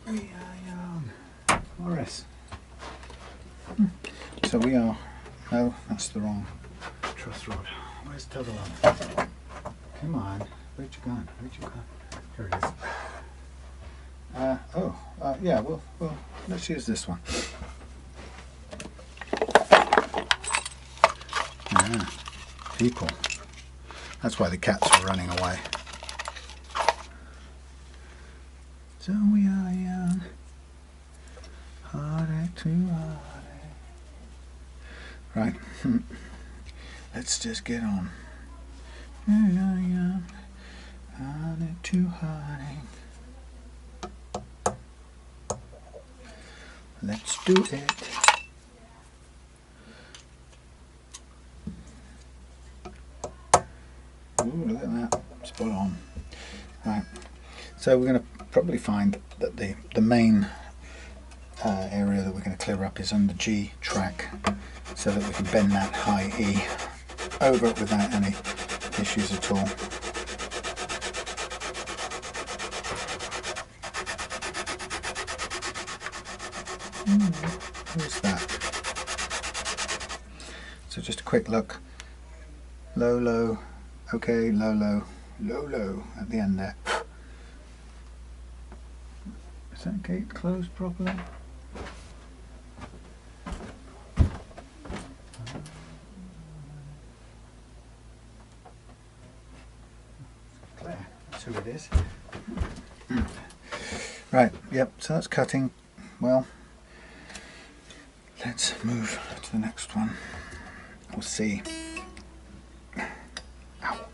young. Morris. So we are, no, that's the wrong truss rod. Where's Todmorden? Come on, Where'd you gone? Where'd you gone? Here it is. Yeah, well, let's use this one. People. That's why the cats are running away. So we are young, heartache to heartache. Right, let's just get on. We are young, heartache to heartache. Let's do it. Ooh, look at that, spot on. Right, so we're going to probably find that the main area that we're going to clear up is on the G track, so that we can bend that high E over it without any issues at all. Who's that? So just a quick look. Low, low, okay, low, low, low, low at the end there. Is that gate closed properly? Claire, that's who it is. Right, yep, so that's cutting well. Let's move to the next one. We'll see. Ow.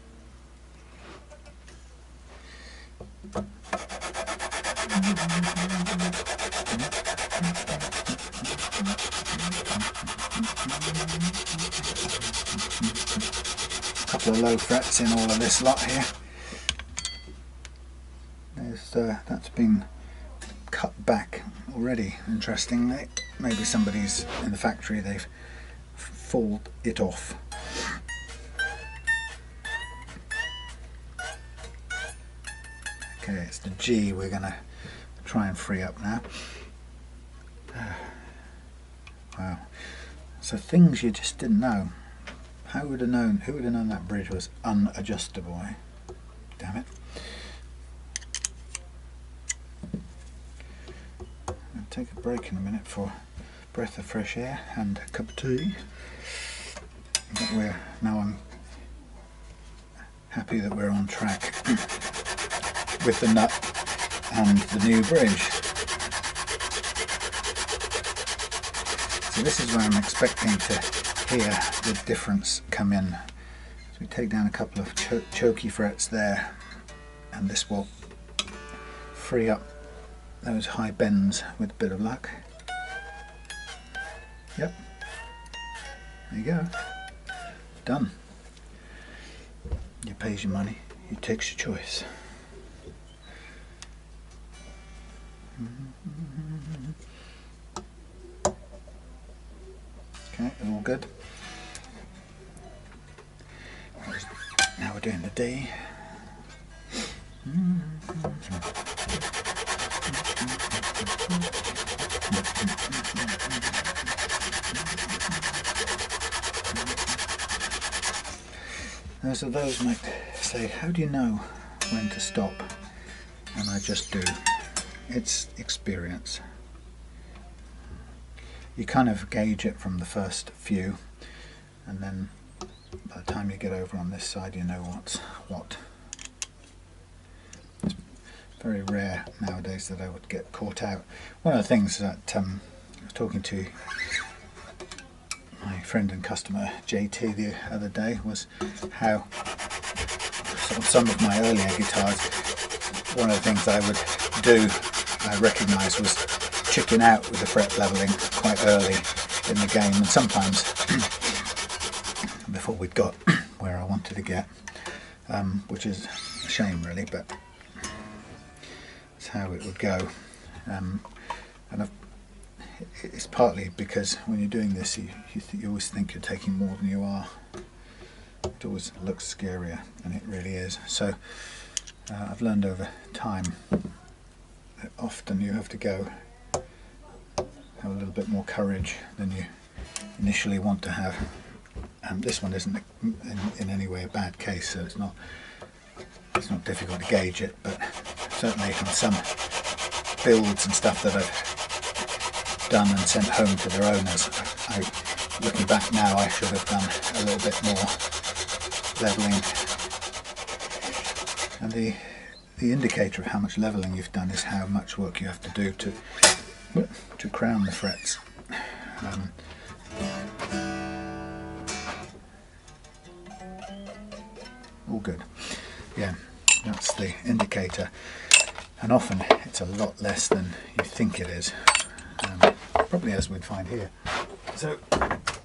A couple of low frets in all of this lot here. That's been cut back already, interestingly. Maybe somebody's in the factory, they've fooled it off. Okay, it's the G we're going to try and free up now. Wow. So things you just didn't know. Who would have known that bridge was unadjustable, eh? Damn it. I'll take a break in a minute for a breath of fresh air and a cup of tea. But I'm happy that we're on track with the nut and the new bridge. So this is where I'm expecting to hear the difference come in. So we take down a couple of choky frets there, and this will free up those high bends with a bit of luck. Yep, there you go, done. You pays your money, you takes your choice. Okay, all good. Now we're doing the D. So those might say, how do you know when to stop? And I just do. It's experience. You kind of gauge it from the first few, and then by the time you get over on this side you know what's what. It's very rare nowadays that I would get caught out. One of the things that I was talking to my friend and customer JT the other day was how on some of my earlier guitars, one of the things I would do, I recognised, was chicken out with the fret levelling quite early in the game, and sometimes before we'd got where I wanted to get, which is a shame really, but that's how it would go. And it's partly because when you're doing this, you always think you're taking more than you are. It always looks scarier than it really is. So I've learned over time that often you have to have a little bit more courage than you initially want to have. And this one isn't in any way a bad case, so it's not it's not difficult to gauge it, but certainly on some builds and stuff that I've done and sent home to their owners, looking back now, I should have done a little bit more levelling. And the indicator of how much levelling you've done is how much work you have to do to crown the frets. All good. Yeah, that's the indicator, and often it's a lot less than you think it is, probably as we'd find here. So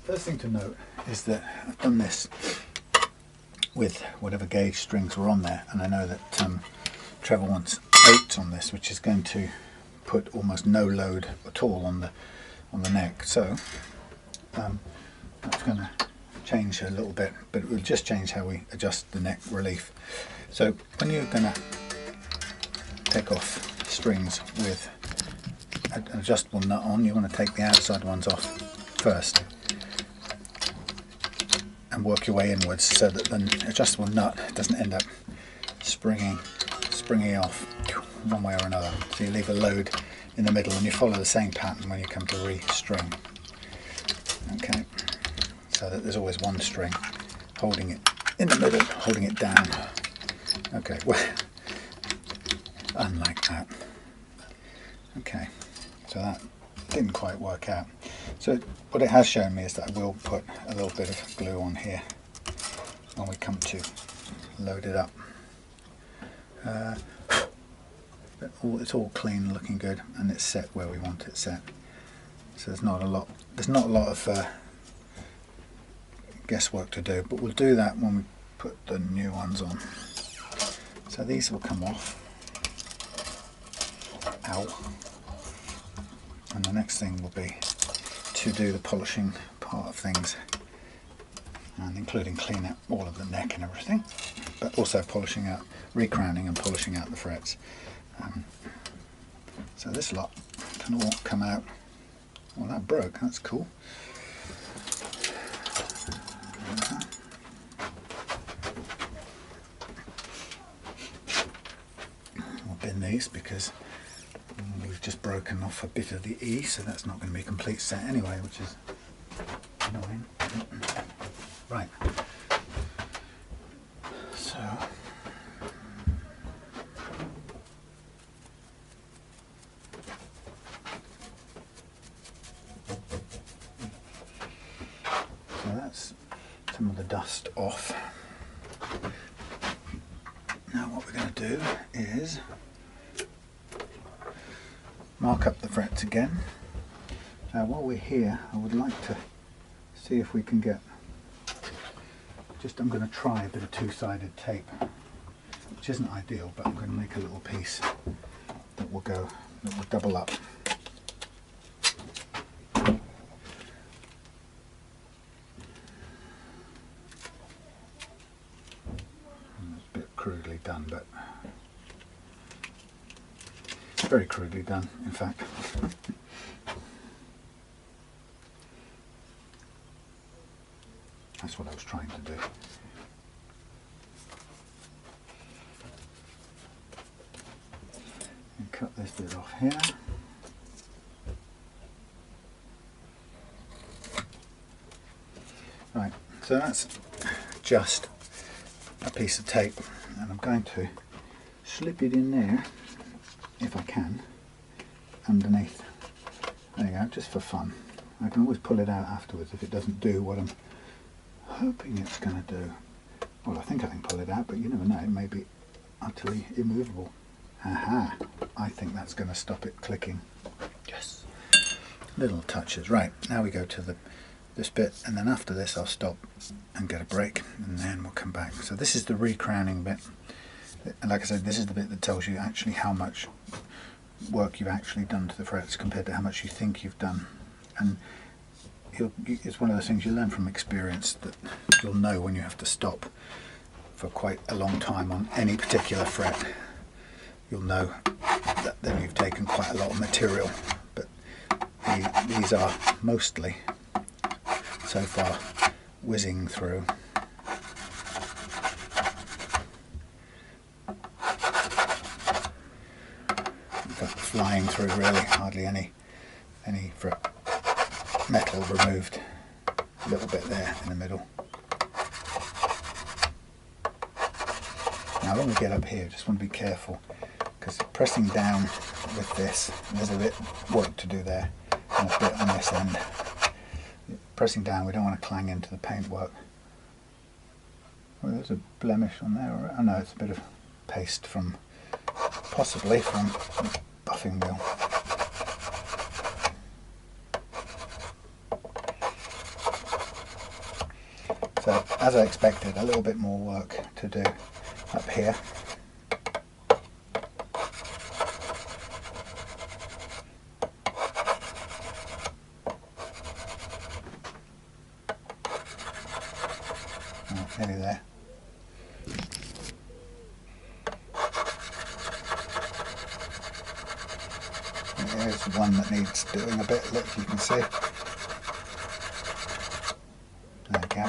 first thing to note is that I've done this with whatever gauge strings were on there, and I know that Trevor wants 8 on this, which is going to put almost no load at all on the neck. So that's going to change a little bit, but it will just change how we adjust the neck relief. So when you're going to take off strings with an adjustable nut on, you want to take the outside ones off first and work your way inwards so that the adjustable nut doesn't end up springing off one way or another. So you leave a load in the middle and you follow the same pattern when you come to restring. Okay, so that there's always one string holding it in the middle, holding it down. Okay, well, unlike that. Okay, so that didn't quite work out. So what it has shown me is that I will put a little bit of glue on here when we come to load it up. But it's all clean, looking good, and it's set where we want it set. So there's not a lot of guesswork to do, but we'll do that when we put the new ones on. So these will come off. Ow. And the next thing will be to do the polishing part of things, and including clean up all of the neck and everything, but also polishing out, recrowning and polishing out the frets. So this lot can all come out. Well, that broke, that's cool. We'll bin these because we've just broken off a bit of the E, so that's not going to be a complete set anyway, which is annoying. Right. So that's some of the dust off. Now what we're going to do is mark up the frets again. While we're here, I would like to see if we can get I'm going to try a bit of two-sided tape, which isn't ideal, but I'm going to make a little piece that will double up. It's a bit crudely done, but very crudely done, in fact. That's what I was trying to do. And cut this bit off here. Right, so that's just a piece of tape, and I'm going to slip it in there, if I can, underneath. There you go, just for fun. I can always pull it out afterwards if it doesn't do what I'm hoping it's going to do. Well, I think I can pull it out, but you never know, it may be utterly immovable. Aha! I think that's going to stop it clicking. Yes! Little touches. Right, now we go to this bit, and then after this I'll stop and get a break, and then we'll come back. So this is the recrowning bit, and like I said, this is the bit that tells you actually how much work you've actually done to the frets compared to how much you think you've done. And it's one of those things you learn from experience, that you'll know when you have to stop for quite a long time on any particular fret. You'll know that then you've taken quite a lot of material, but these are mostly so far whizzing through. flying through really, hardly any fret metal removed. A little bit there in the middle. Now when we get up here, just want to be careful, because pressing down with this, there's a bit work to do there, and a bit on this end. Pressing down, we don't want to clang into the paintwork. Oh, there's a blemish on there. Oh no, it's a bit of paste from, possibly from the buffing wheel. So, as I expected, a little bit more work to do up here. Oh, nearly there. There's one that needs doing a bit, look, you can see. There we go.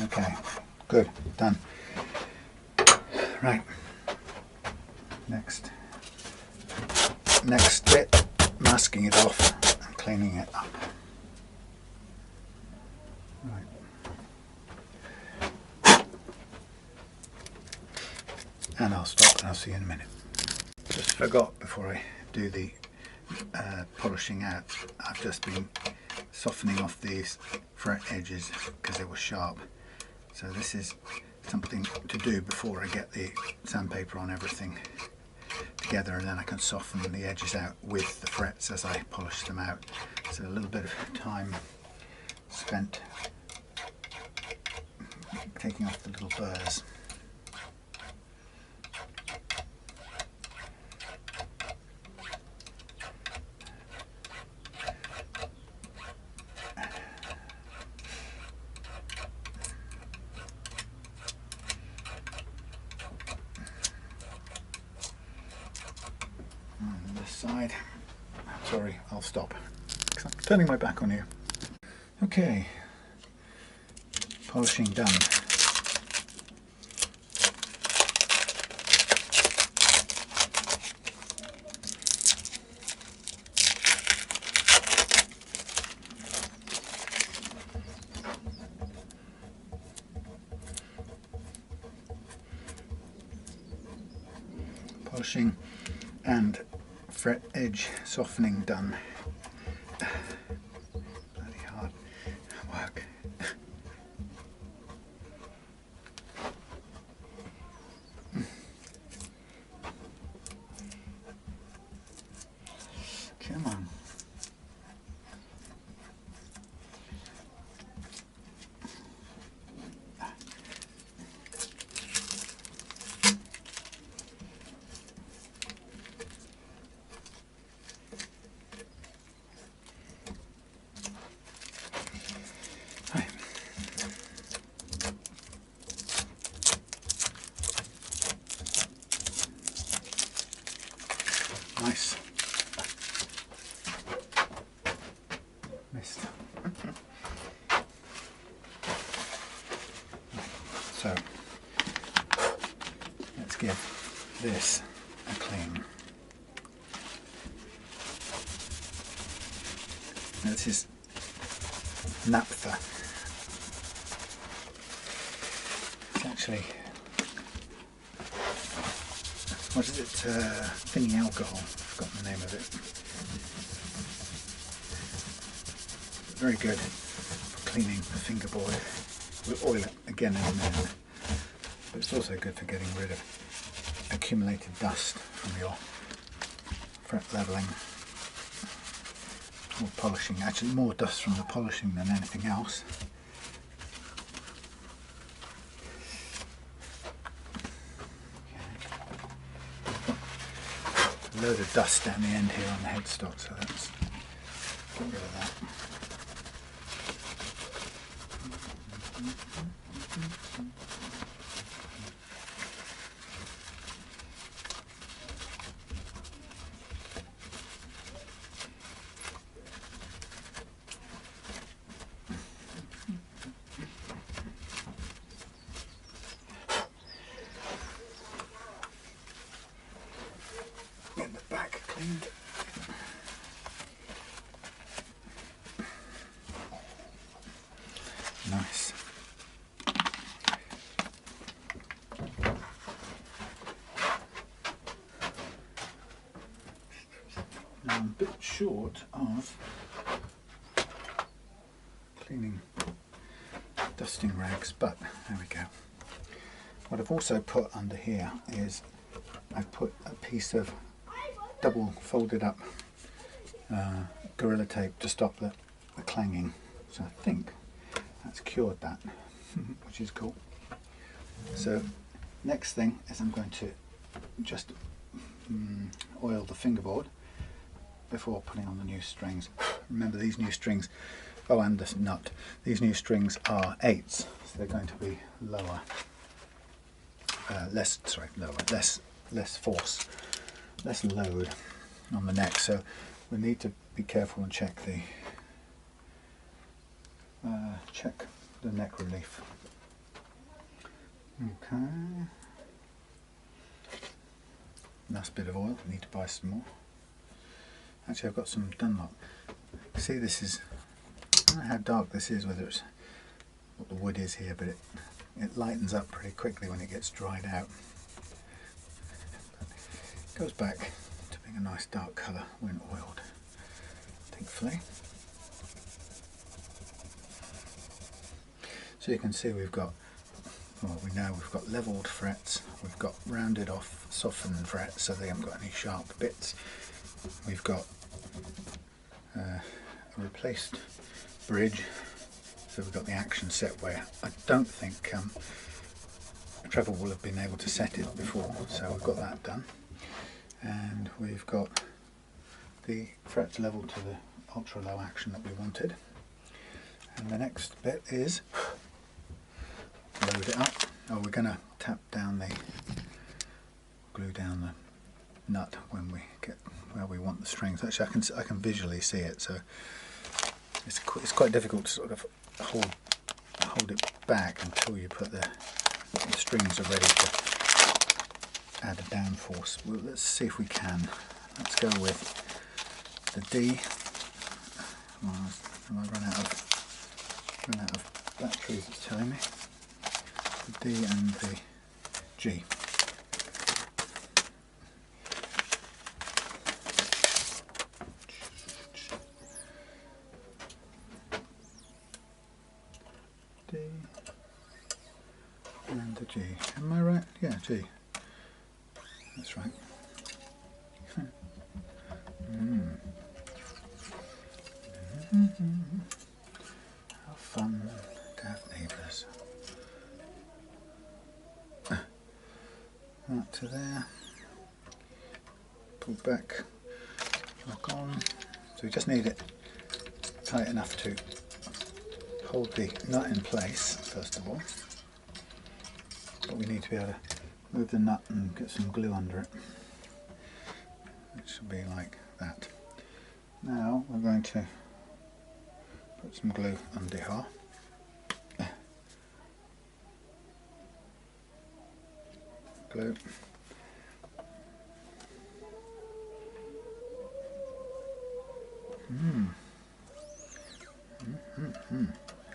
Okay, good, done. Right, next bit, masking it off and cleaning it up. Right. And I'll stop and I'll see you in a minute. Just forgot before I do the polishing out, I've just been softening off these fret edges because they were sharp. So this is something to do before I get the sandpaper on everything together, and then I can soften the edges out with the frets as I polish them out. So a little bit of time spent taking off the little burrs. Side. Sorry, I'll stop because I'm turning my back on you. Okay, polishing done. Polishing and fret edge softening done. Bloody hard work. Come on. Nice. Missed. So let's give this a clean. Now this is naphtha. It's actually, what is it? Thinning alcohol. I've forgotten the name of it. Very good for cleaning the fingerboard. We'll oil it again and then, but it's also good for getting rid of accumulated dust from your fret leveling or polishing. Actually, more dust from the polishing than anything else. A load of dust down the end here on the headstock, so that's rid of that. Get the back cleaned. Nice. Now I'm a bit short of cleaning dusting rags, but there we go. What I've also put under here is I've put a piece of double folded up Gorilla Tape to stop the clanging. So I think that's cured that, which is cool. So next thing is I'm going to just oil the fingerboard before putting on the new strings. Remember these new strings, oh, and this nut, these new strings are 8s, so they're going to be lower, less force, less load on the neck, so we need to be careful and check the neck relief. Okay, nice bit of oil, I need to buy some more. Actually I've got some Dunlop. See, this is, I don't know how dark this is, whether it's what the wood is here, but it lightens up pretty quickly when it gets dried out. It goes back to being a nice dark colour when oiled, thankfully. So you can see we've got, well, we know we've got levelled frets, we've got rounded off softened frets so they haven't got any sharp bits. We've got a replaced bridge, so we've got the action set where I don't think Trevor will have been able to set it before, so we've got that done. And we've got the frets level to the ultra low action that we wanted. And the next bit is load it up. Oh, we're going to tap down the, glue down the nut when we get where we want the strings. Actually I can visually see it, so it's quite difficult to sort of hold it back until you put the strings are ready to add a downforce. Well, let's see if we can. Let's go with the D. Well, I run out of batteries, it's telling me. The D and the G. D and the G. Am I right? Yeah, G. That's right. How fun to have neighbours. That to there. Pull back. Lock on. So we just need it tight enough to hold the nut in place, first of all. But we need to be able to move the nut and get some glue under it. It should be like that. Now we're going to put some glue under here. Glue.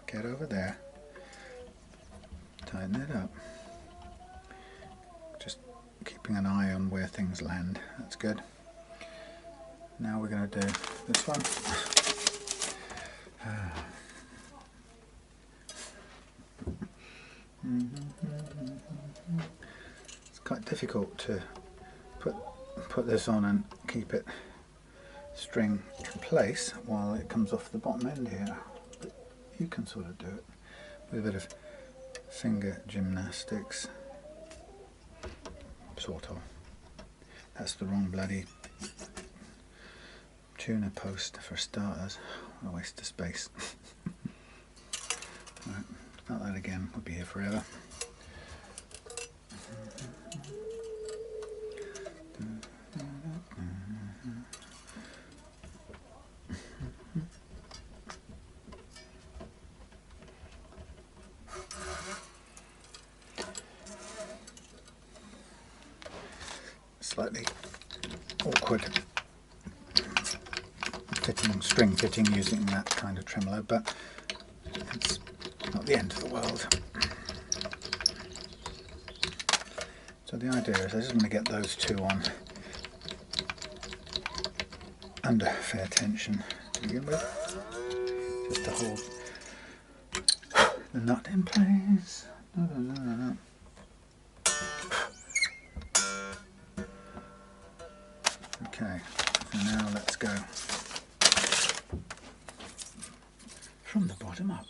Get over there. Tighten it up. Just keeping an eye on where things land. That's good. Now we're going to do this one. It's quite difficult to put this on and keep it string in place while it comes off the bottom end here. But you can sort of do it with a bit of finger gymnastics. Sort of. That's the wrong bloody tuner post for starters. What a waste of space. Right, start that again, we'll be here forever. Slightly awkward string fitting using that kind of tremolo, but it's not the end of the world. So the idea is I just want to get those two on under fair tension to begin with, just to hold the nut in place. Okay, so now let's go from the bottom up.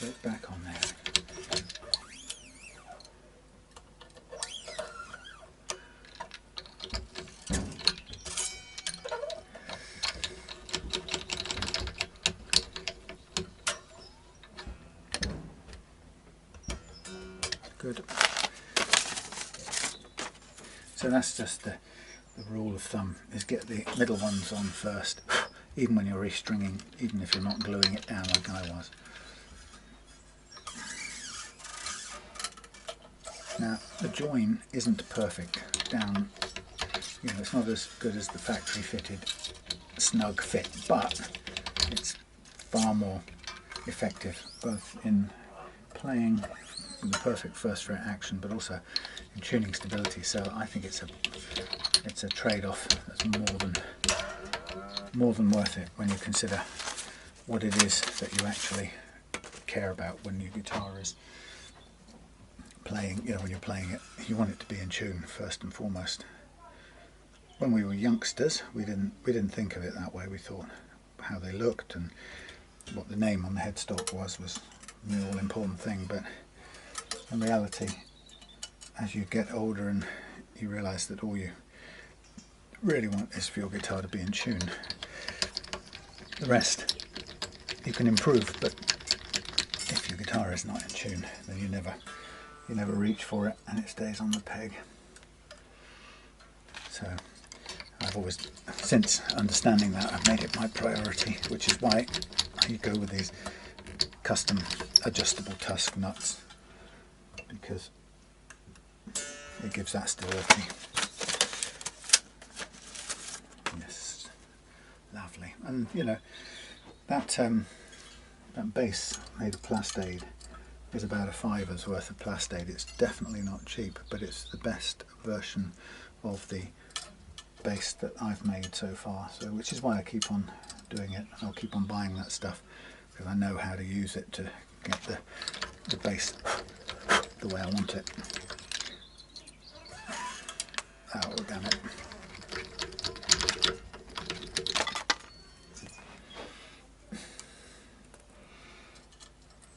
Get back on there. Good. So that's just the rule of thumb, is get the middle ones on first, even when you're restringing, even if you're not gluing it down like I was. Now the join isn't perfect down, you know, it's not as good as the factory fitted snug fit, but it's far more effective both in playing the perfect first fret action, but also in tuning stability. So I think it's a trade-off that's more than worth it when you consider what it is that you actually care about when your guitar is playing. You know, when you're playing it, you want it to be in tune first and foremost. When we were youngsters, we didn't think of it that way. We thought how they looked and what the name on the headstock was the all important thing, but in reality, as you get older and you realise that all you really want is for your guitar to be in tune, the rest you can improve, but if your guitar is not in tune, then you never reach for it and it stays on the peg. So I've always, since understanding that, I've made it my priority, which is why I go with these custom adjustable tusk nuts, because it gives that stability. Yes, lovely. And you know, that base made of plastade is about a $5's worth of plastade. It's definitely not cheap, but it's the best version of the base that I've made so far, so which is why I keep on doing it. I'll keep on buying that stuff because I know how to use it to get the base the way I want it. Oh, damn it.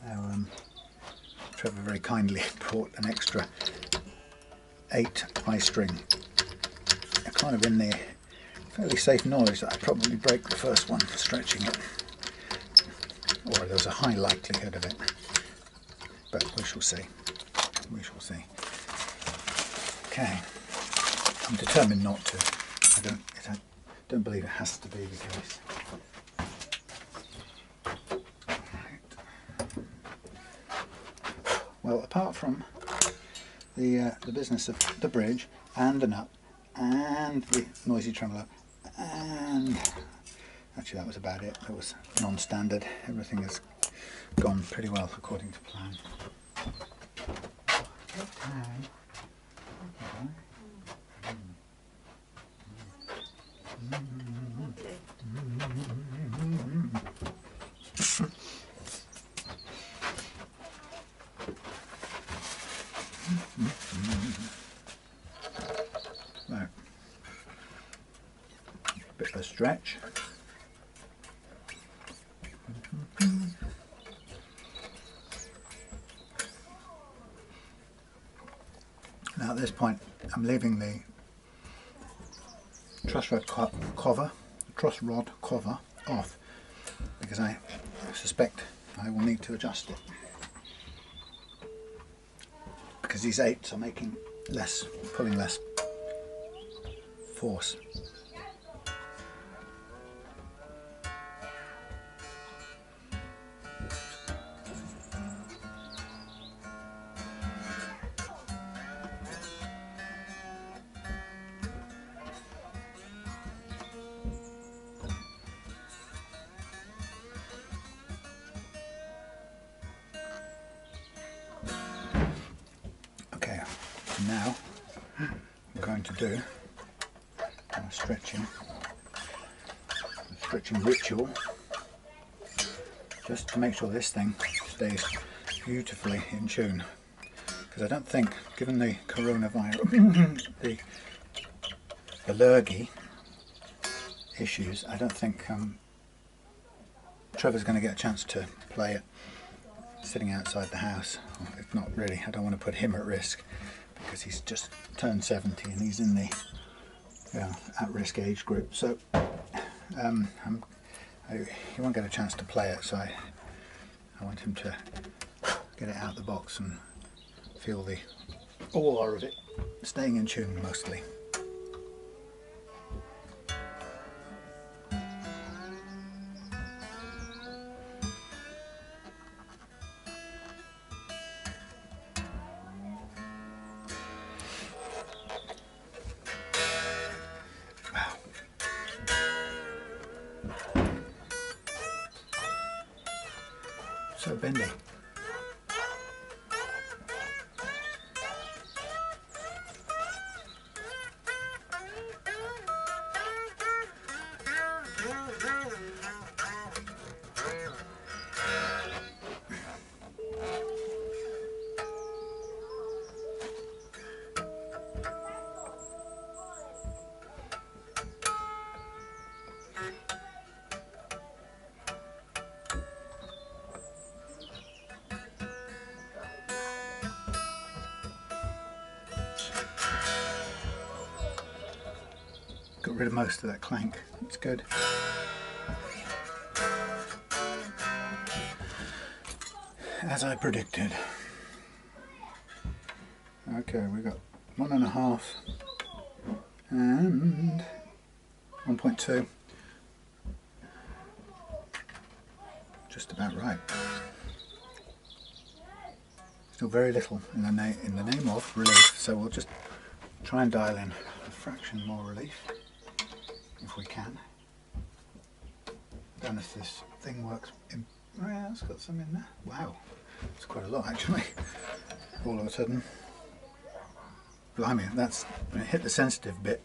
Now, Trevor very kindly brought an extra 8 high string. I'm kind of in the fairly safe knowledge that I'd probably break the first one stretching it, or there's a high likelihood of it, but we shall see. We shall see. Okay, I'm determined not to. I don't believe it has to be the case. Right. Well, apart from the business of the bridge and the nut and the noisy tremolo, and actually that was about it. It was non-standard. Everything has gone pretty well according to plan. Right, bit of a stretch. Now at this point I'm leaving the truss rod cover off because I suspect I will need to adjust it, because these 8s are making less, pulling less force. Now I'm going to do a stretching ritual just to make sure this thing stays beautifully in tune, because I don't think, given the coronavirus, the lurgy issues, I don't think Trevor's going to get a chance to play it sitting outside the house. If not, really, I don't want to put him at risk, because he's just turned 70 and he's in the at-risk age group. So he won't get a chance to play it, so I want him to get it out of the box and feel the awe of it, staying in tune mostly. So bendy. Got rid of most of that clank. It's good. As I predicted. Okay, we got 1.5 and 1.2. Just about right. Still very little in the name of relief, so we'll just try and dial in a fraction more relief if we can. Don't know if this thing works. Oh yeah, it's got some in there. Wow, it's quite a lot actually. All of a sudden, blimey, that's when it hit the sensitive bit.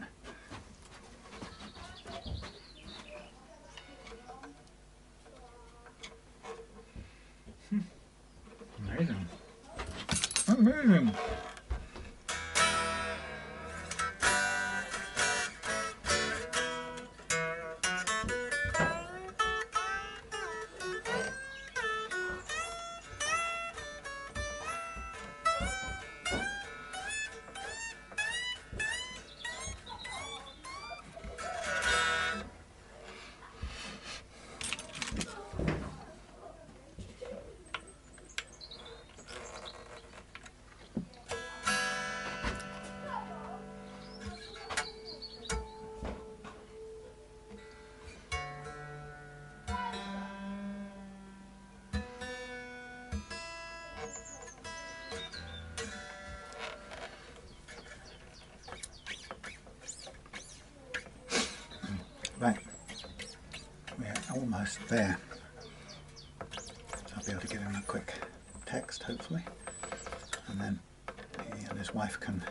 Amazing. Amazing. Right, we're almost there, so I'll be able to give him a quick text hopefully, and then he and his wife can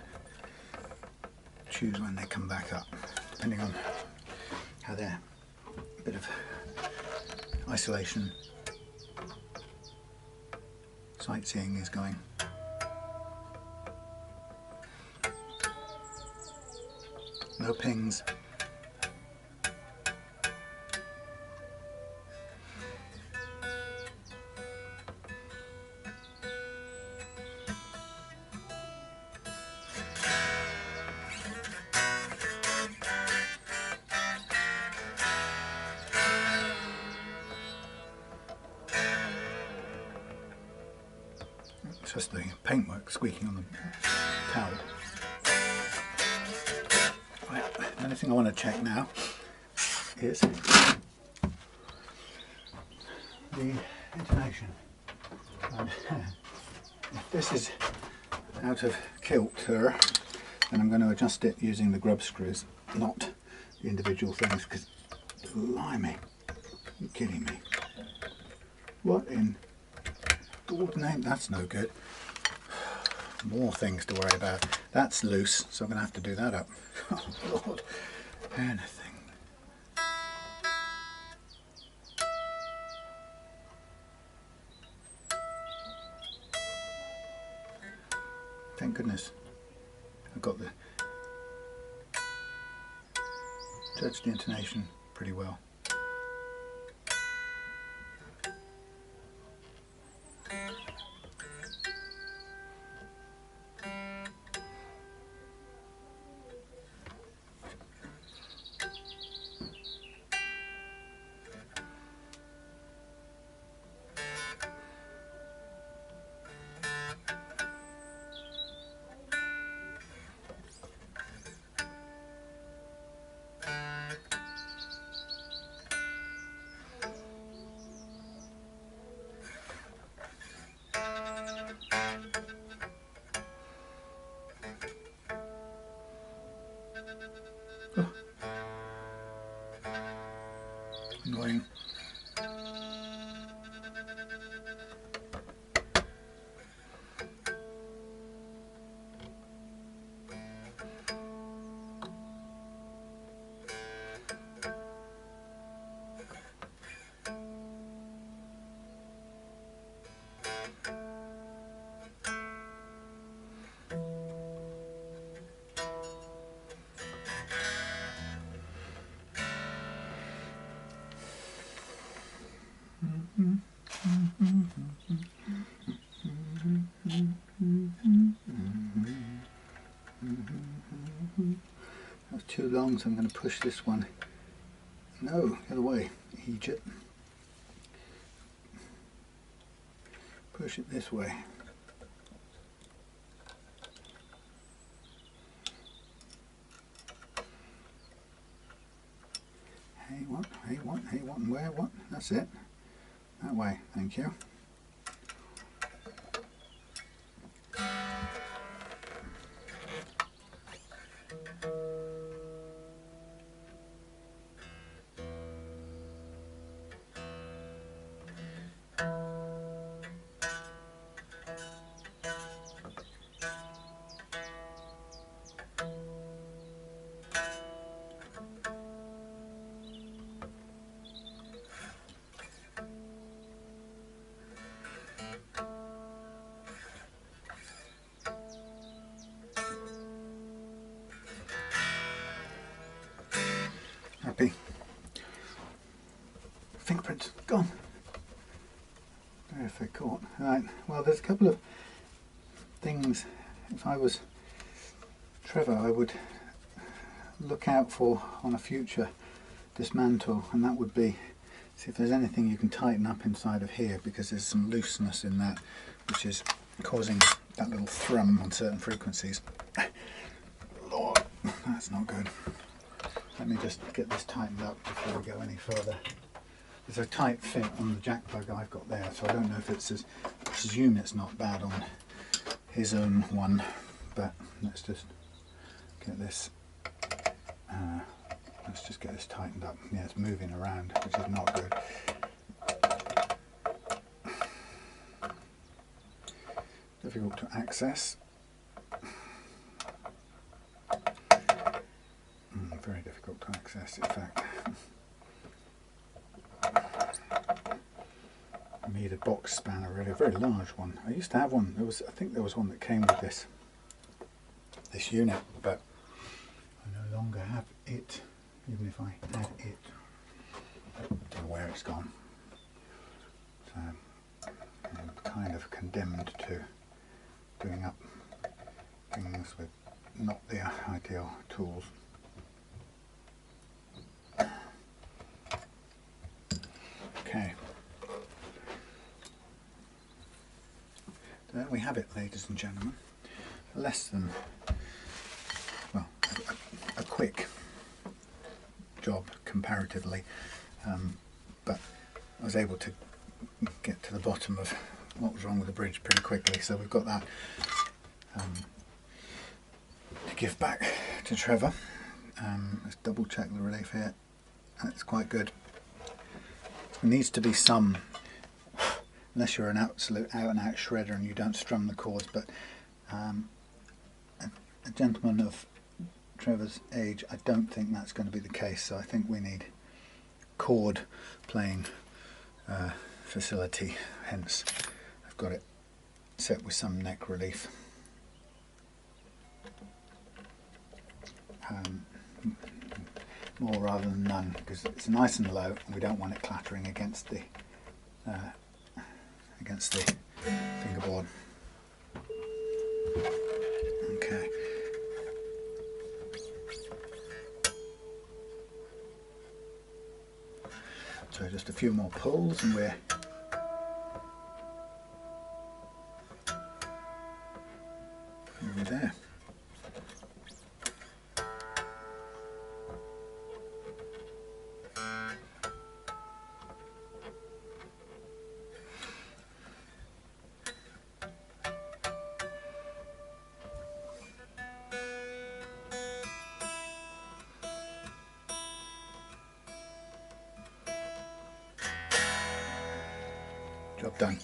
choose when they come back up, depending on how their bit of isolation sightseeing is going. No pings. just the paintwork squeaking on the towel. Right, the only thing I want to check now is the intonation. If this is out of kilter, then I'm going to adjust it using the grub screws, not the individual things, because blimey, you're kidding me. What in God's name? That's no good. More things to worry about. That's loose, so I'm going to have to do that up. Oh Lord, anything. Thank goodness I got the judged the intonation pretty well. Oh. Annoying. That's too long, so I'm going to push this one. No, the other way. Egypt. Push it this way. Hey, what? Hey, what? Hey, what? And where? What? That's it. That way. Thank you. Happy. Fingerprints gone. There if they're caught. Right, well there's a couple of things, if I was Trevor, I would look out for on a future dismantle, and that would be see if there's anything you can tighten up inside of here, because there's some looseness in that which is causing that little thrum on certain frequencies. Lord, that's not good. Let me just get this tightened up before we go any further. There's a tight fit on the jack plug I've got there, so I don't know if it's as, I presume it's not bad on his own one, but let's just get this, let's just get this tightened up. Yeah, it's moving around, which is not good. Difficult to access. Very difficult to access, in fact. I need a box spanner, really, a very large one. I used to have one. There was, I think there was one that came with this unit, but I no longer have it. Even if I had it, I don't know where it's gone. So I'm kind of condemned to doing up things with not the ideal tools. Okay. There we we have it, ladies and gentlemen. Less than, well, a quick job comparatively, but I was able to get to the bottom of what was wrong with the bridge pretty quickly, so we've got that to give back to Trevor. Let's double check the relief here. That's quite good. There needs to be some, unless you're an absolute out and out shredder and you don't strum the chords, but a gentleman of Trevor's age, I don't think that's going to be the case, so I think we need chord playing facility, hence I've got it set with some neck relief. More rather than none, because it's nice and low and we don't want it clattering against the fingerboard. Okay. So just a few more pulls and we're nearly there. Job done.